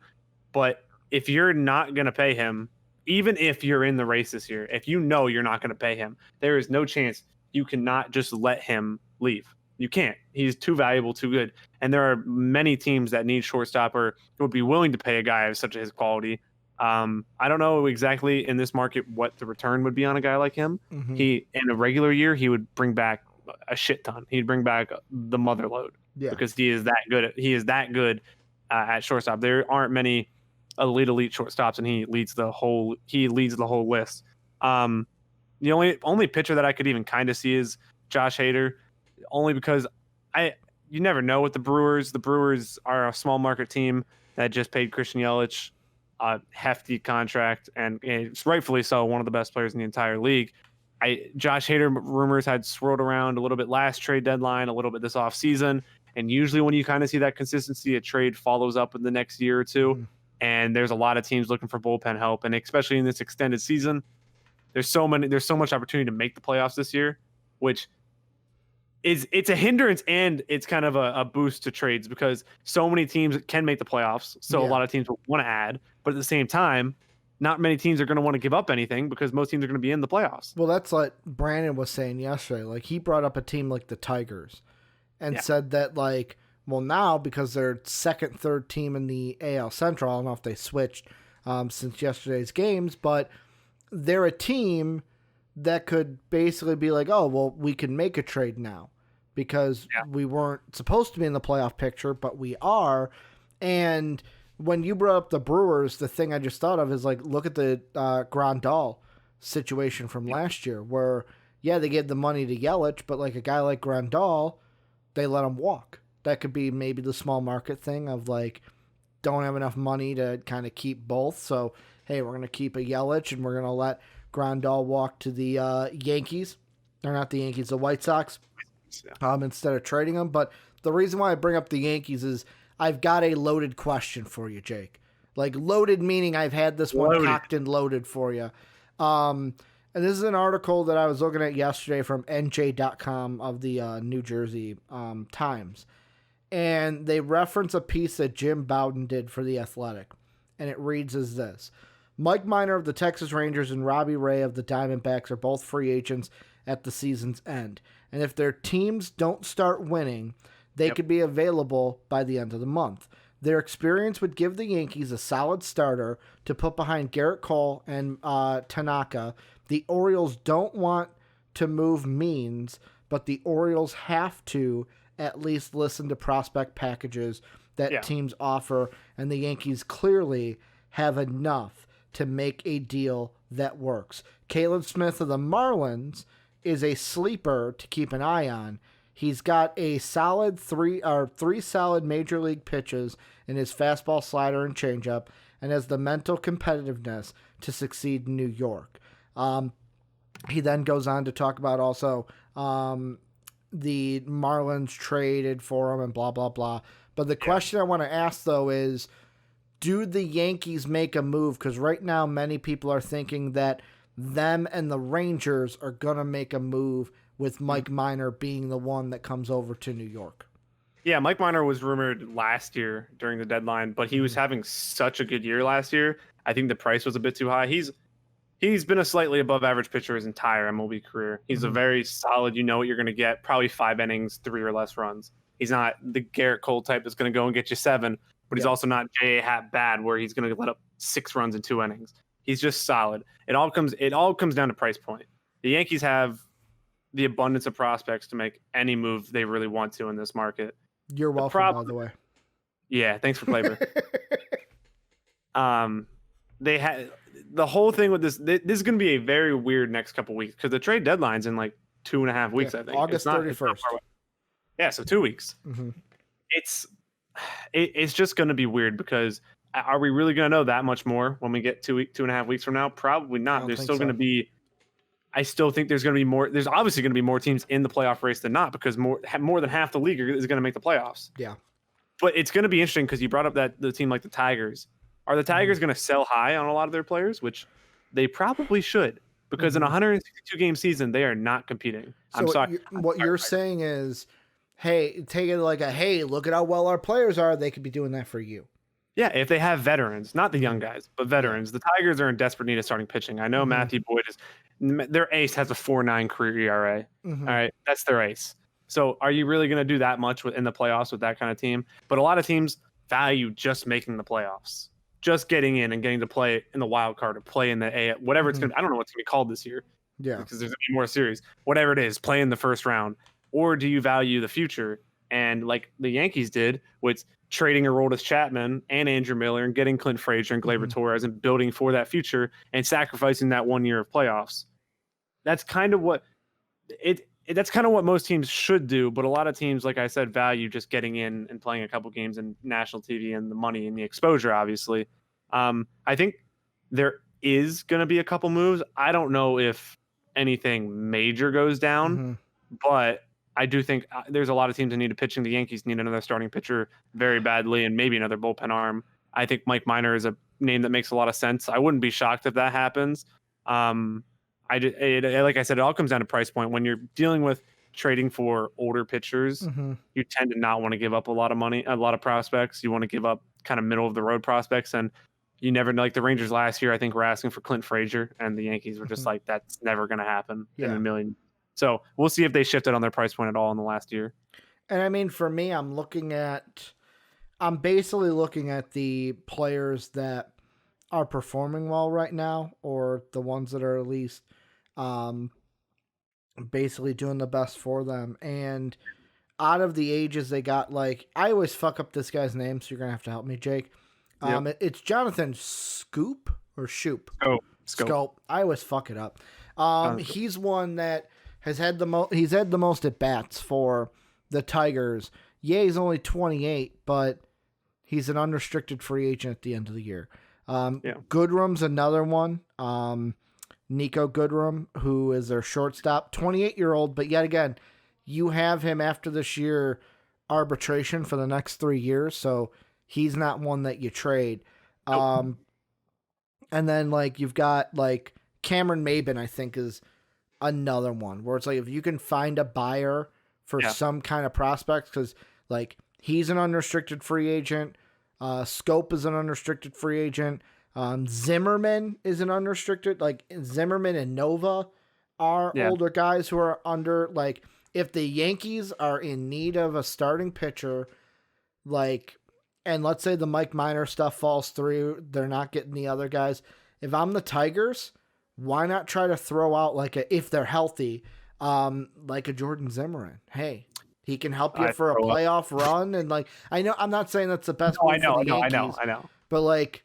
But if you're not going to pay him, even if you're in the race this year, if you know you're not going to pay him, there is no chance you cannot just let him leave. You can't. He's too valuable, too good. And there are many teams that need shortstop or would be willing to pay a guy of such his quality. I don't know exactly in this market what the return would be on a guy like him. He, in a regular year, he would bring back a shit ton. He'd bring back the mother load because he is that good at shortstop. There aren't many elite shortstops, and he leads the whole list. The only pitcher that I could even kind of see is Josh Hader, only because you never know with the Brewers. The Brewers are a small market team that just paid Christian Yelich a hefty contract, and it's rightfully so, one of the best players in the entire league. Josh Hader rumors had swirled around a little bit last trade deadline, a little bit this offseason, and usually when you kind of see that consistency, a trade follows up in the next year or two, and there's a lot of teams looking for bullpen help, and especially in this extended season, there's so much opportunity to make the playoffs this year, which it's a hindrance and it's kind of a boost to trades because so many teams can make the playoffs. So a lot of teams will want to add, but at the same time, not many teams are going to want to give up anything because most teams are going to be in the playoffs. Well, that's like Brandon was saying yesterday. Like, he brought up a team like the Tigers and said that, like, well, now because they're second, third team in the AL Central, I don't know if they switched since yesterday's games, but they're a team that could basically be like, oh, well, we can make a trade now because we weren't supposed to be in the playoff picture, but we are. And when you brought up the Brewers, the thing I just thought of is, like, look at the Grandal situation from last year where, they gave the money to Yelich, but like a guy like Grandal, they let him walk. That could be maybe the small market thing of, like, don't have enough money to kind of keep both. So, hey, we're going to keep a Yelich and we're going to let Grandal walk to the Yankees. Or not the Yankees, the White Sox, instead of trading them. But the reason why I bring up the Yankees is I've got a loaded question for you, Jake. Like, loaded meaning I've had this one cocked and loaded for you. And this is an article that I was looking at yesterday from NJ.com of the New Jersey Times. And they reference a piece that Jim Bowden did for The Athletic. And it reads as this. Mike Minor of the Texas Rangers and Robbie Ray of the Diamondbacks are both free agents at the season's end. And if their teams don't start winning, they could be available by the end of the month. Their experience would give the Yankees a solid starter to put behind Garrett Cole and Tanaka. The Orioles don't want to move Means, but the Orioles have to at least listen to prospect packages that teams offer, and the Yankees clearly have enough to make a deal that works. Caleb Smith of the Marlins is a sleeper to keep an eye on. He's got a solid three solid major league pitches in his fastball, slider, and changeup, and has the mental competitiveness to succeed in New York. He then goes on to talk about also the Marlins traded for him and blah, blah, blah. But the question I want to ask, though, is do the Yankees make a move? Because right now many people are thinking that them and the Rangers are going to make a move with Mike Minor being the one that comes over to New York. Yeah, Mike Minor was rumored last year during the deadline, but he was having such a good year last year. I think the price was a bit too high. He's been a slightly above average pitcher his entire MLB career. He's a very solid, you know what you're going to get, probably 5 innings, 3 or less runs. He's not the Garrett Cole type that's going to go and get you 7, but he's also not J.A. Happ bad where he's going to let up 6 runs in 2 innings. He's just solid. It all comes down to price point. The Yankees have the abundance of prospects to make any move they really want to in this market. You're welcome, by the way. Yeah, thanks for flavor. They had the whole thing with this. This is going to be a very weird next couple weeks because the trade deadline's in like 2.5 weeks. I think August 31st. Yeah, so 2 weeks. Mm-hmm. It's just going to be weird because are we really going to know that much more when we get 2.5 weeks from now? Probably not. There's still going to be. I still think there's going to be more. There's obviously going to be more teams in the playoff race than not because more than half the league is going to make the playoffs. Yeah. But it's going to be interesting because you brought up that the team like the Tigers. Are the Tigers going to sell high on a lot of their players, which they probably should, because in a 162-game season, they are not competing. So I'm sorry. You're saying is, hey, take it like hey, look at how well our players are. They could be doing that for you. Yeah, if they have veterans, not the young guys, but veterans. The Tigers are in desperate need of starting pitching. I know Matthew Boyd their ace has a 4.9 career ERA. All right, that's their ace. So are you really going to do that much in the playoffs with that kind of team? But a lot of teams value just making the playoffs, just getting in and getting to play in the wild card or play in the A, whatever it's going to be. I don't know what's going to be called this year. Yeah. Because there's going to be more series. Whatever it is, play in the first round. Or do you value the future? And like the Yankees did with trading Aroldis Chapman and Andrew Miller and getting Clint Frazier and Gleyber Torres and building for that future and sacrificing that 1 year of playoffs. That's kind of what that's kind of what most teams should do. But a lot of teams, like I said, value just getting in and playing a couple games in national TV and the money and the exposure, obviously. I think there is going to be a couple moves. I don't know if anything major goes down, but I do think there's a lot of teams that need a pitching. The Yankees need another starting pitcher very badly and maybe another bullpen arm. I think Mike Minor is a name that makes a lot of sense. I wouldn't be shocked if that happens. Like I said, it all comes down to price point. When you're dealing with trading for older pitchers, you tend to not want to give up a lot of money, a lot of prospects. You want to give up kind of middle of the road prospects, and you never know. Like the Rangers last year, I think were asking for Clint Frazier, and the Yankees were just like, that's never going to happen in a million. So we'll see if they shifted on their price point at all in the last year. And I mean, for me, I'm basically looking at the players that are performing well right now, or the ones that are at least basically doing the best for them. And out of the ages they got, like, I always fuck up this guy's name, so you're gonna have to help me, Jake. It's Jonathan Scoop or Shoop. Scope. I always fuck it up. He's one that has had he's had the most at bats for the Tigers. Yeah, he's only 28, but he's an unrestricted free agent at the end of the year. Goodrum's another one. Nico Goodrum, who is their shortstop, 28-year-old, but yet again, you have him after this year arbitration for the next 3 years, so he's not one that you trade. And then, like, you've got, like, Cameron Maben, I think, is another one where it's like, if you can find a buyer for some kind of prospects, because, like, he's an unrestricted free agent. Scope is an unrestricted free agent. Zimmerman is an unrestricted, like, Zimmerman and Nova are older guys who are under, like, if the Yankees are in need of a starting pitcher, like, and let's say the Mike Minor stuff falls through, they're not getting the other guys. If I'm the Tigers, why not try to throw out, like, if they're healthy, like a Jordan Zimmerman? Hey, he can help you for a playoff run. And, like, I know, I'm not saying that's the best move for the Yankees. I know. But, like,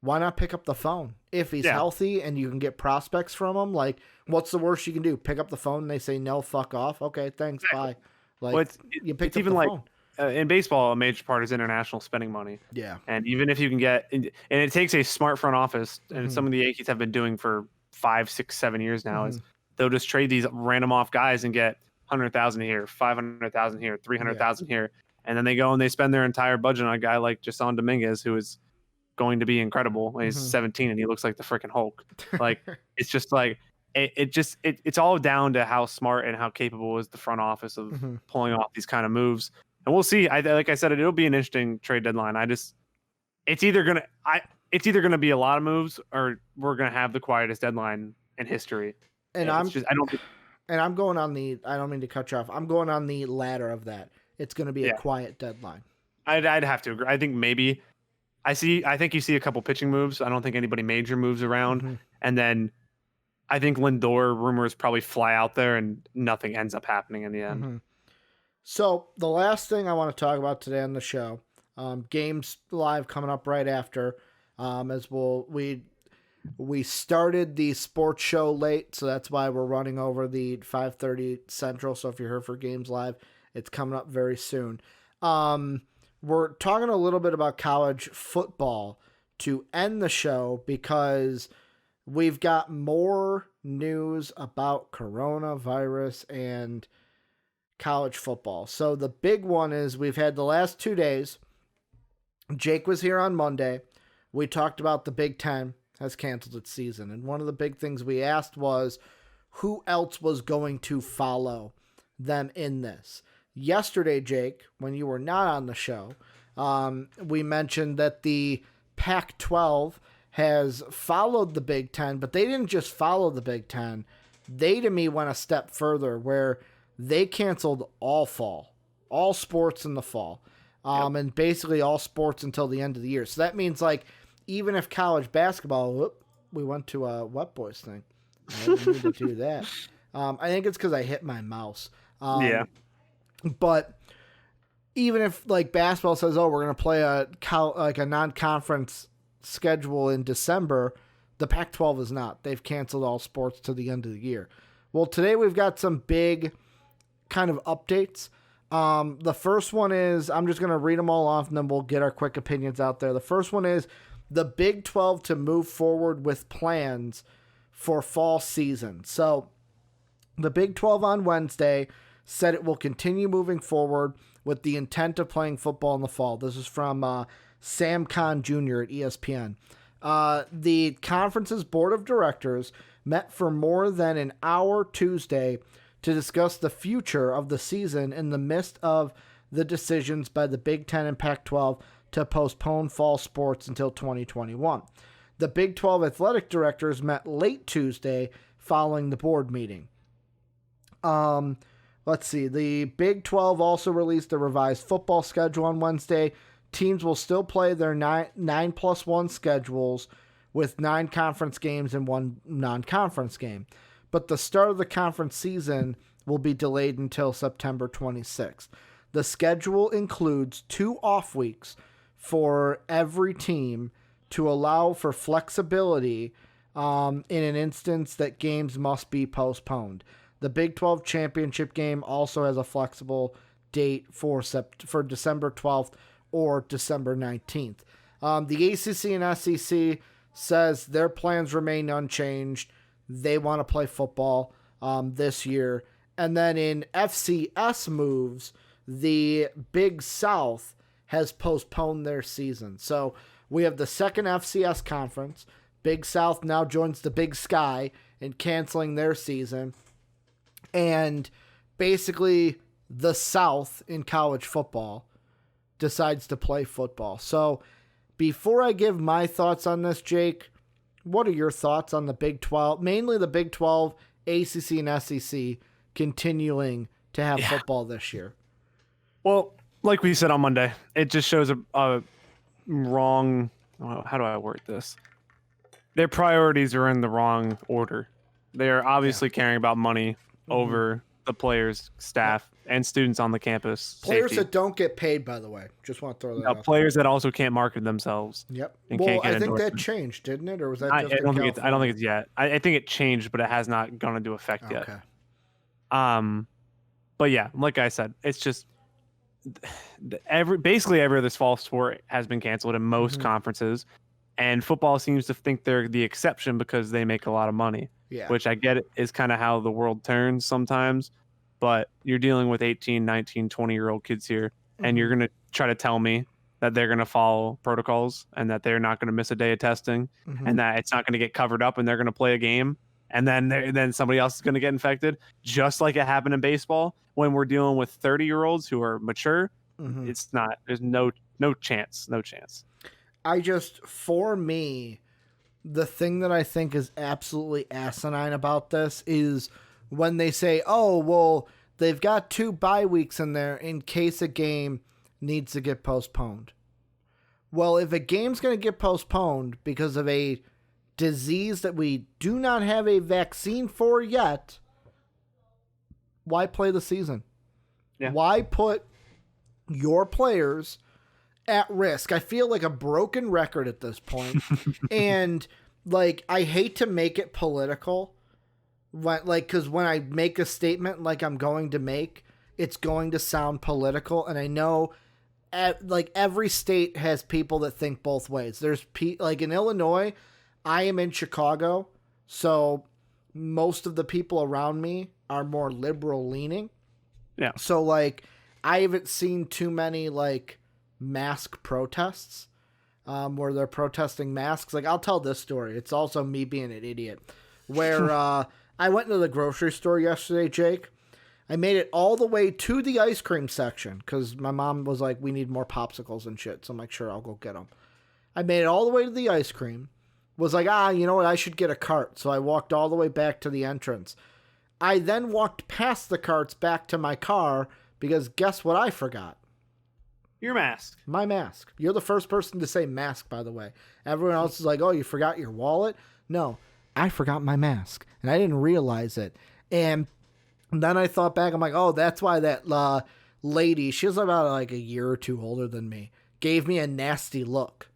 why not pick up the phone? If he's healthy and you can get prospects from him, like, what's the worst you can do? Pick up the phone and they say, no, fuck off. Okay, thanks, bye. Like, you picked up the phone. In baseball, a major part is international spending money. Yeah. And even if you can get, and it takes a smart front office, and some of the Yankees have been doing for 5, 6, 7 years now, is they'll just trade these random off guys and get 100,000 here, 500,000 here, 300,000 here. And then they go and they spend their entire budget on a guy like Jason Dominguez, who is going to be incredible when he's 17 and he looks like the freaking Hulk. Like, it's just like, it's all down to how smart and how capable is the front office of pulling off these kind of moves. And we'll see. Like I said, it'll be an interesting trade deadline. It's either gonna be a lot of moves, or we're gonna have the quietest deadline in history. And I'm going on the. I don't mean to cut you off. I'm going on the latter of that. It's going to be a quiet deadline. I'd have to agree. I think maybe. I think you see a couple pitching moves. I don't think anybody major moves around, and then I think Lindor rumors probably fly out there, and nothing ends up happening in the end. So the last thing I want to talk about today on the show, games live coming up right after, as we started the sports show late, so that's why we're running over the 5:30 Central. So if you're here for games live, it's coming up very soon. We're talking a little bit about college football to end the show because we've got more news about coronavirus and college football. So the big one is we've had the last 2 days. Jake was here on Monday. We talked about the Big Ten has canceled its season. And one of the big things we asked was who else was going to follow them in this. Yesterday, Jake, when you were not on the show, we mentioned that the Pac-12 has followed the Big Ten, but they didn't just follow the Big Ten. They, to me, went a step further where they canceled all sports in the fall, and basically all sports until the end of the year. So that means, like, even if college basketball, we went to a Wet Boys thing. I didn't need to do that. I think it's because I hit my mouse. But even if, like, basketball says, oh, we're going to play a non-conference schedule in December, the Pac-12 is not. They've canceled all sports to the end of the year. Well, today we've got some big kind of updates. The first one is, I'm just going to read them all off and then we'll get our quick opinions out there. The first one is the Big 12 to move forward with plans for fall season. So the Big 12 on Wednesday said it will continue moving forward with the intent of playing football in the fall. This is from Sam Kahn Jr. at ESPN. The conference's board of directors met for more than an hour Tuesday to discuss the future of the season in the midst of the decisions by the Big Ten and Pac-12 to postpone fall sports until 2021. The Big 12 athletic directors met late Tuesday following the board meeting. Let's see. The Big 12 also released a revised football schedule on Wednesday. Teams will still play their 9+1 schedules with 9 conference games and 1 non-conference game. But the start of the conference season will be delayed until September 26th. The schedule includes 2 off weeks for every team to allow for flexibility in an instance that games must be postponed. The Big 12 championship game also has a flexible date for December 12th or December 19th. The ACC and SEC says their plans remain unchanged. They want to play football this year. And then in FCS moves, the Big South has postponed their season. So we have the second FCS conference. Big South now joins the Big Sky in canceling their season. And basically the South in college football decides to play football. So before I give my thoughts on this, Jake, what are your thoughts on the Big 12, mainly the Big 12, ACC, and SEC continuing to have football this year? Well, like we said on Monday, it just shows a wrong, how do I word this? Their priorities are in the wrong order. They're obviously caring about money over the players, staff, and students on the campus. Players safety. that don't get paid, by the way. Just want to throw that out. Players that also can't market themselves. Yep. And Well, can't get I think that endorsement. changed, didn't it? Or was that I just don't think it's yet. I think it changed, but it has not gone into effect yet. But yeah, like I said, it's just basically every other fall sport has been canceled in most conferences, and football seems to think they're the exception because they make a lot of money. Yeah. Which I get is kind of how the world turns sometimes, but you're dealing with 18, 19, 20-year-old kids here, and you're going to try to tell me that they're going to follow protocols and that they're not going to miss a day of testing and that it's not going to get covered up and they're going to play a game and then somebody else is going to get infected, just like it happened in baseball when we're dealing with 30-year-olds who are mature. It's not, there's no chance. For me, the thing that I think is absolutely asinine about this is when they say, oh, well, they've got 2 bye weeks in there in case a game needs to get postponed. Well, if a game's going to get postponed because of a disease that we do not have a vaccine for yet, why play the season? Yeah. Why put your players at risk? I feel like a broken record at this point. And like, I hate to make it political, because when I make a statement like I'm going to make, it's going to sound political. And I know every state has people that think both ways. There's like in Illinois, I am in Chicago, so most of the people around me are more liberal leaning. Yeah. So like, I haven't seen too many like mask protests where they're protesting masks. Like, I'll tell this story. It's also me being an idiot. Where I went into the grocery store yesterday, Jake. I made it all the way to the ice cream section because my mom was like, we need more popsicles and shit. So I'm like, sure, I'll go get them. I made it all the way to the ice cream. Was like, you know what? I should get a cart. So I walked all the way back to the entrance. I then walked past the carts back to my car because guess what I forgot? Your mask. My mask. You're the first person to say mask, by the way. Everyone else is like, oh, you forgot your wallet? No, I forgot my mask, and I didn't realize it. And then I thought back, I'm like, oh, that's why that lady, she was about like a year or 2 older than me, gave me a nasty look.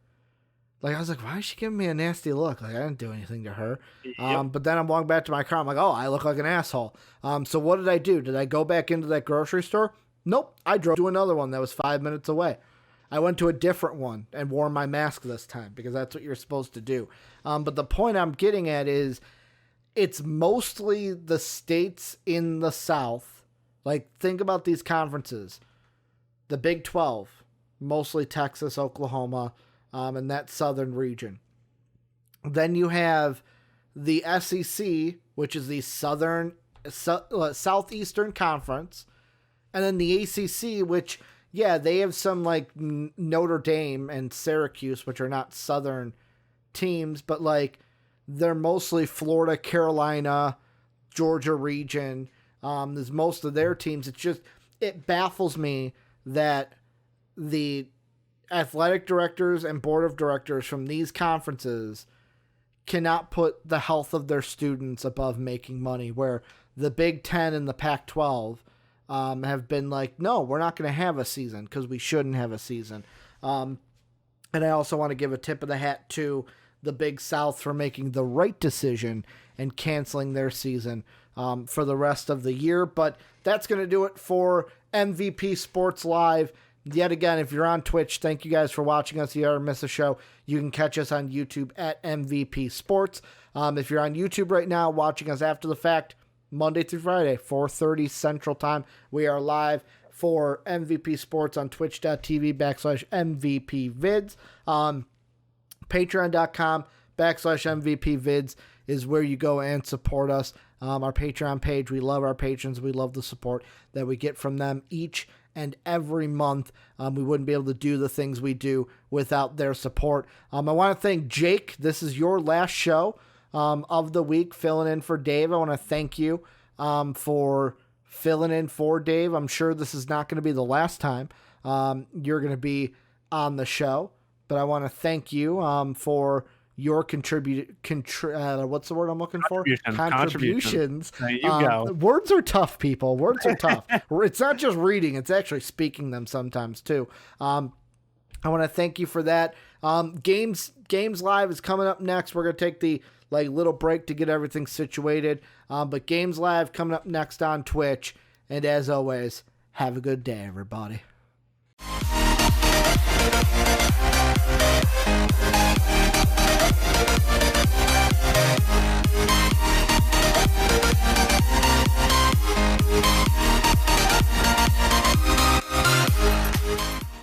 Like, I was like, why is she giving me a nasty look? Like, I didn't do anything to her. Yep. But then I'm walking back to my car. I'm like, oh, I look like an asshole. So what did I do? Did I go back into that grocery store? Nope. I drove to another one that was 5 minutes away. I went to a different one and wore my mask this time because that's what you're supposed to do. But the point I'm getting at is it's mostly the states in the South. Like, think about these conferences. The Big 12, mostly Texas, Oklahoma, and that southern region. Then you have the SEC, which is the southern Southeastern Conference, and then the ACC, which, yeah, they have some like Notre Dame and Syracuse, which are not Southern teams, but like they're mostly Florida, Carolina, Georgia region. There's most of their teams. It baffles me that the athletic directors and board of directors from these conferences cannot put the health of their students above making money, where the Big Ten and the Pac-12 have been like, no, we're not going to have a season because we shouldn't have a season. And I also want to give a tip of the hat to the Big South for making the right decision and canceling their season for the rest of the year. But that's going to do it for MVP Sports Live. Yet again, if you're on Twitch, thank you guys for watching us. If you ever miss a show, you can catch us on YouTube at MVP Sports. If you're on YouTube right now, watching us after the fact, Monday through Friday, 4:30 Central Time, we are live for MVP Sports on twitch.tv/MVPvids. Patreon.com/MVPvids is where you go and support us. Our Patreon page, we love our patrons. We love the support that we get from them each and every month. We wouldn't be able to do the things we do without their support. I want to thank Jake. This is your last show of the week, filling in for Dave. I want to thank you for filling in for Dave. I'm sure this is not going to be the last time you're going to be on the show, but I want to thank you for your what's the word I'm looking for? Contributions. There you go. Words are tough, people. Words are tough. It's not just reading, it's actually speaking them sometimes too. I want to thank you for that. Games Live is coming up next. We're going to take the little break to get everything situated. But Games Live coming up next on Twitch. And as always, have a good day, everybody.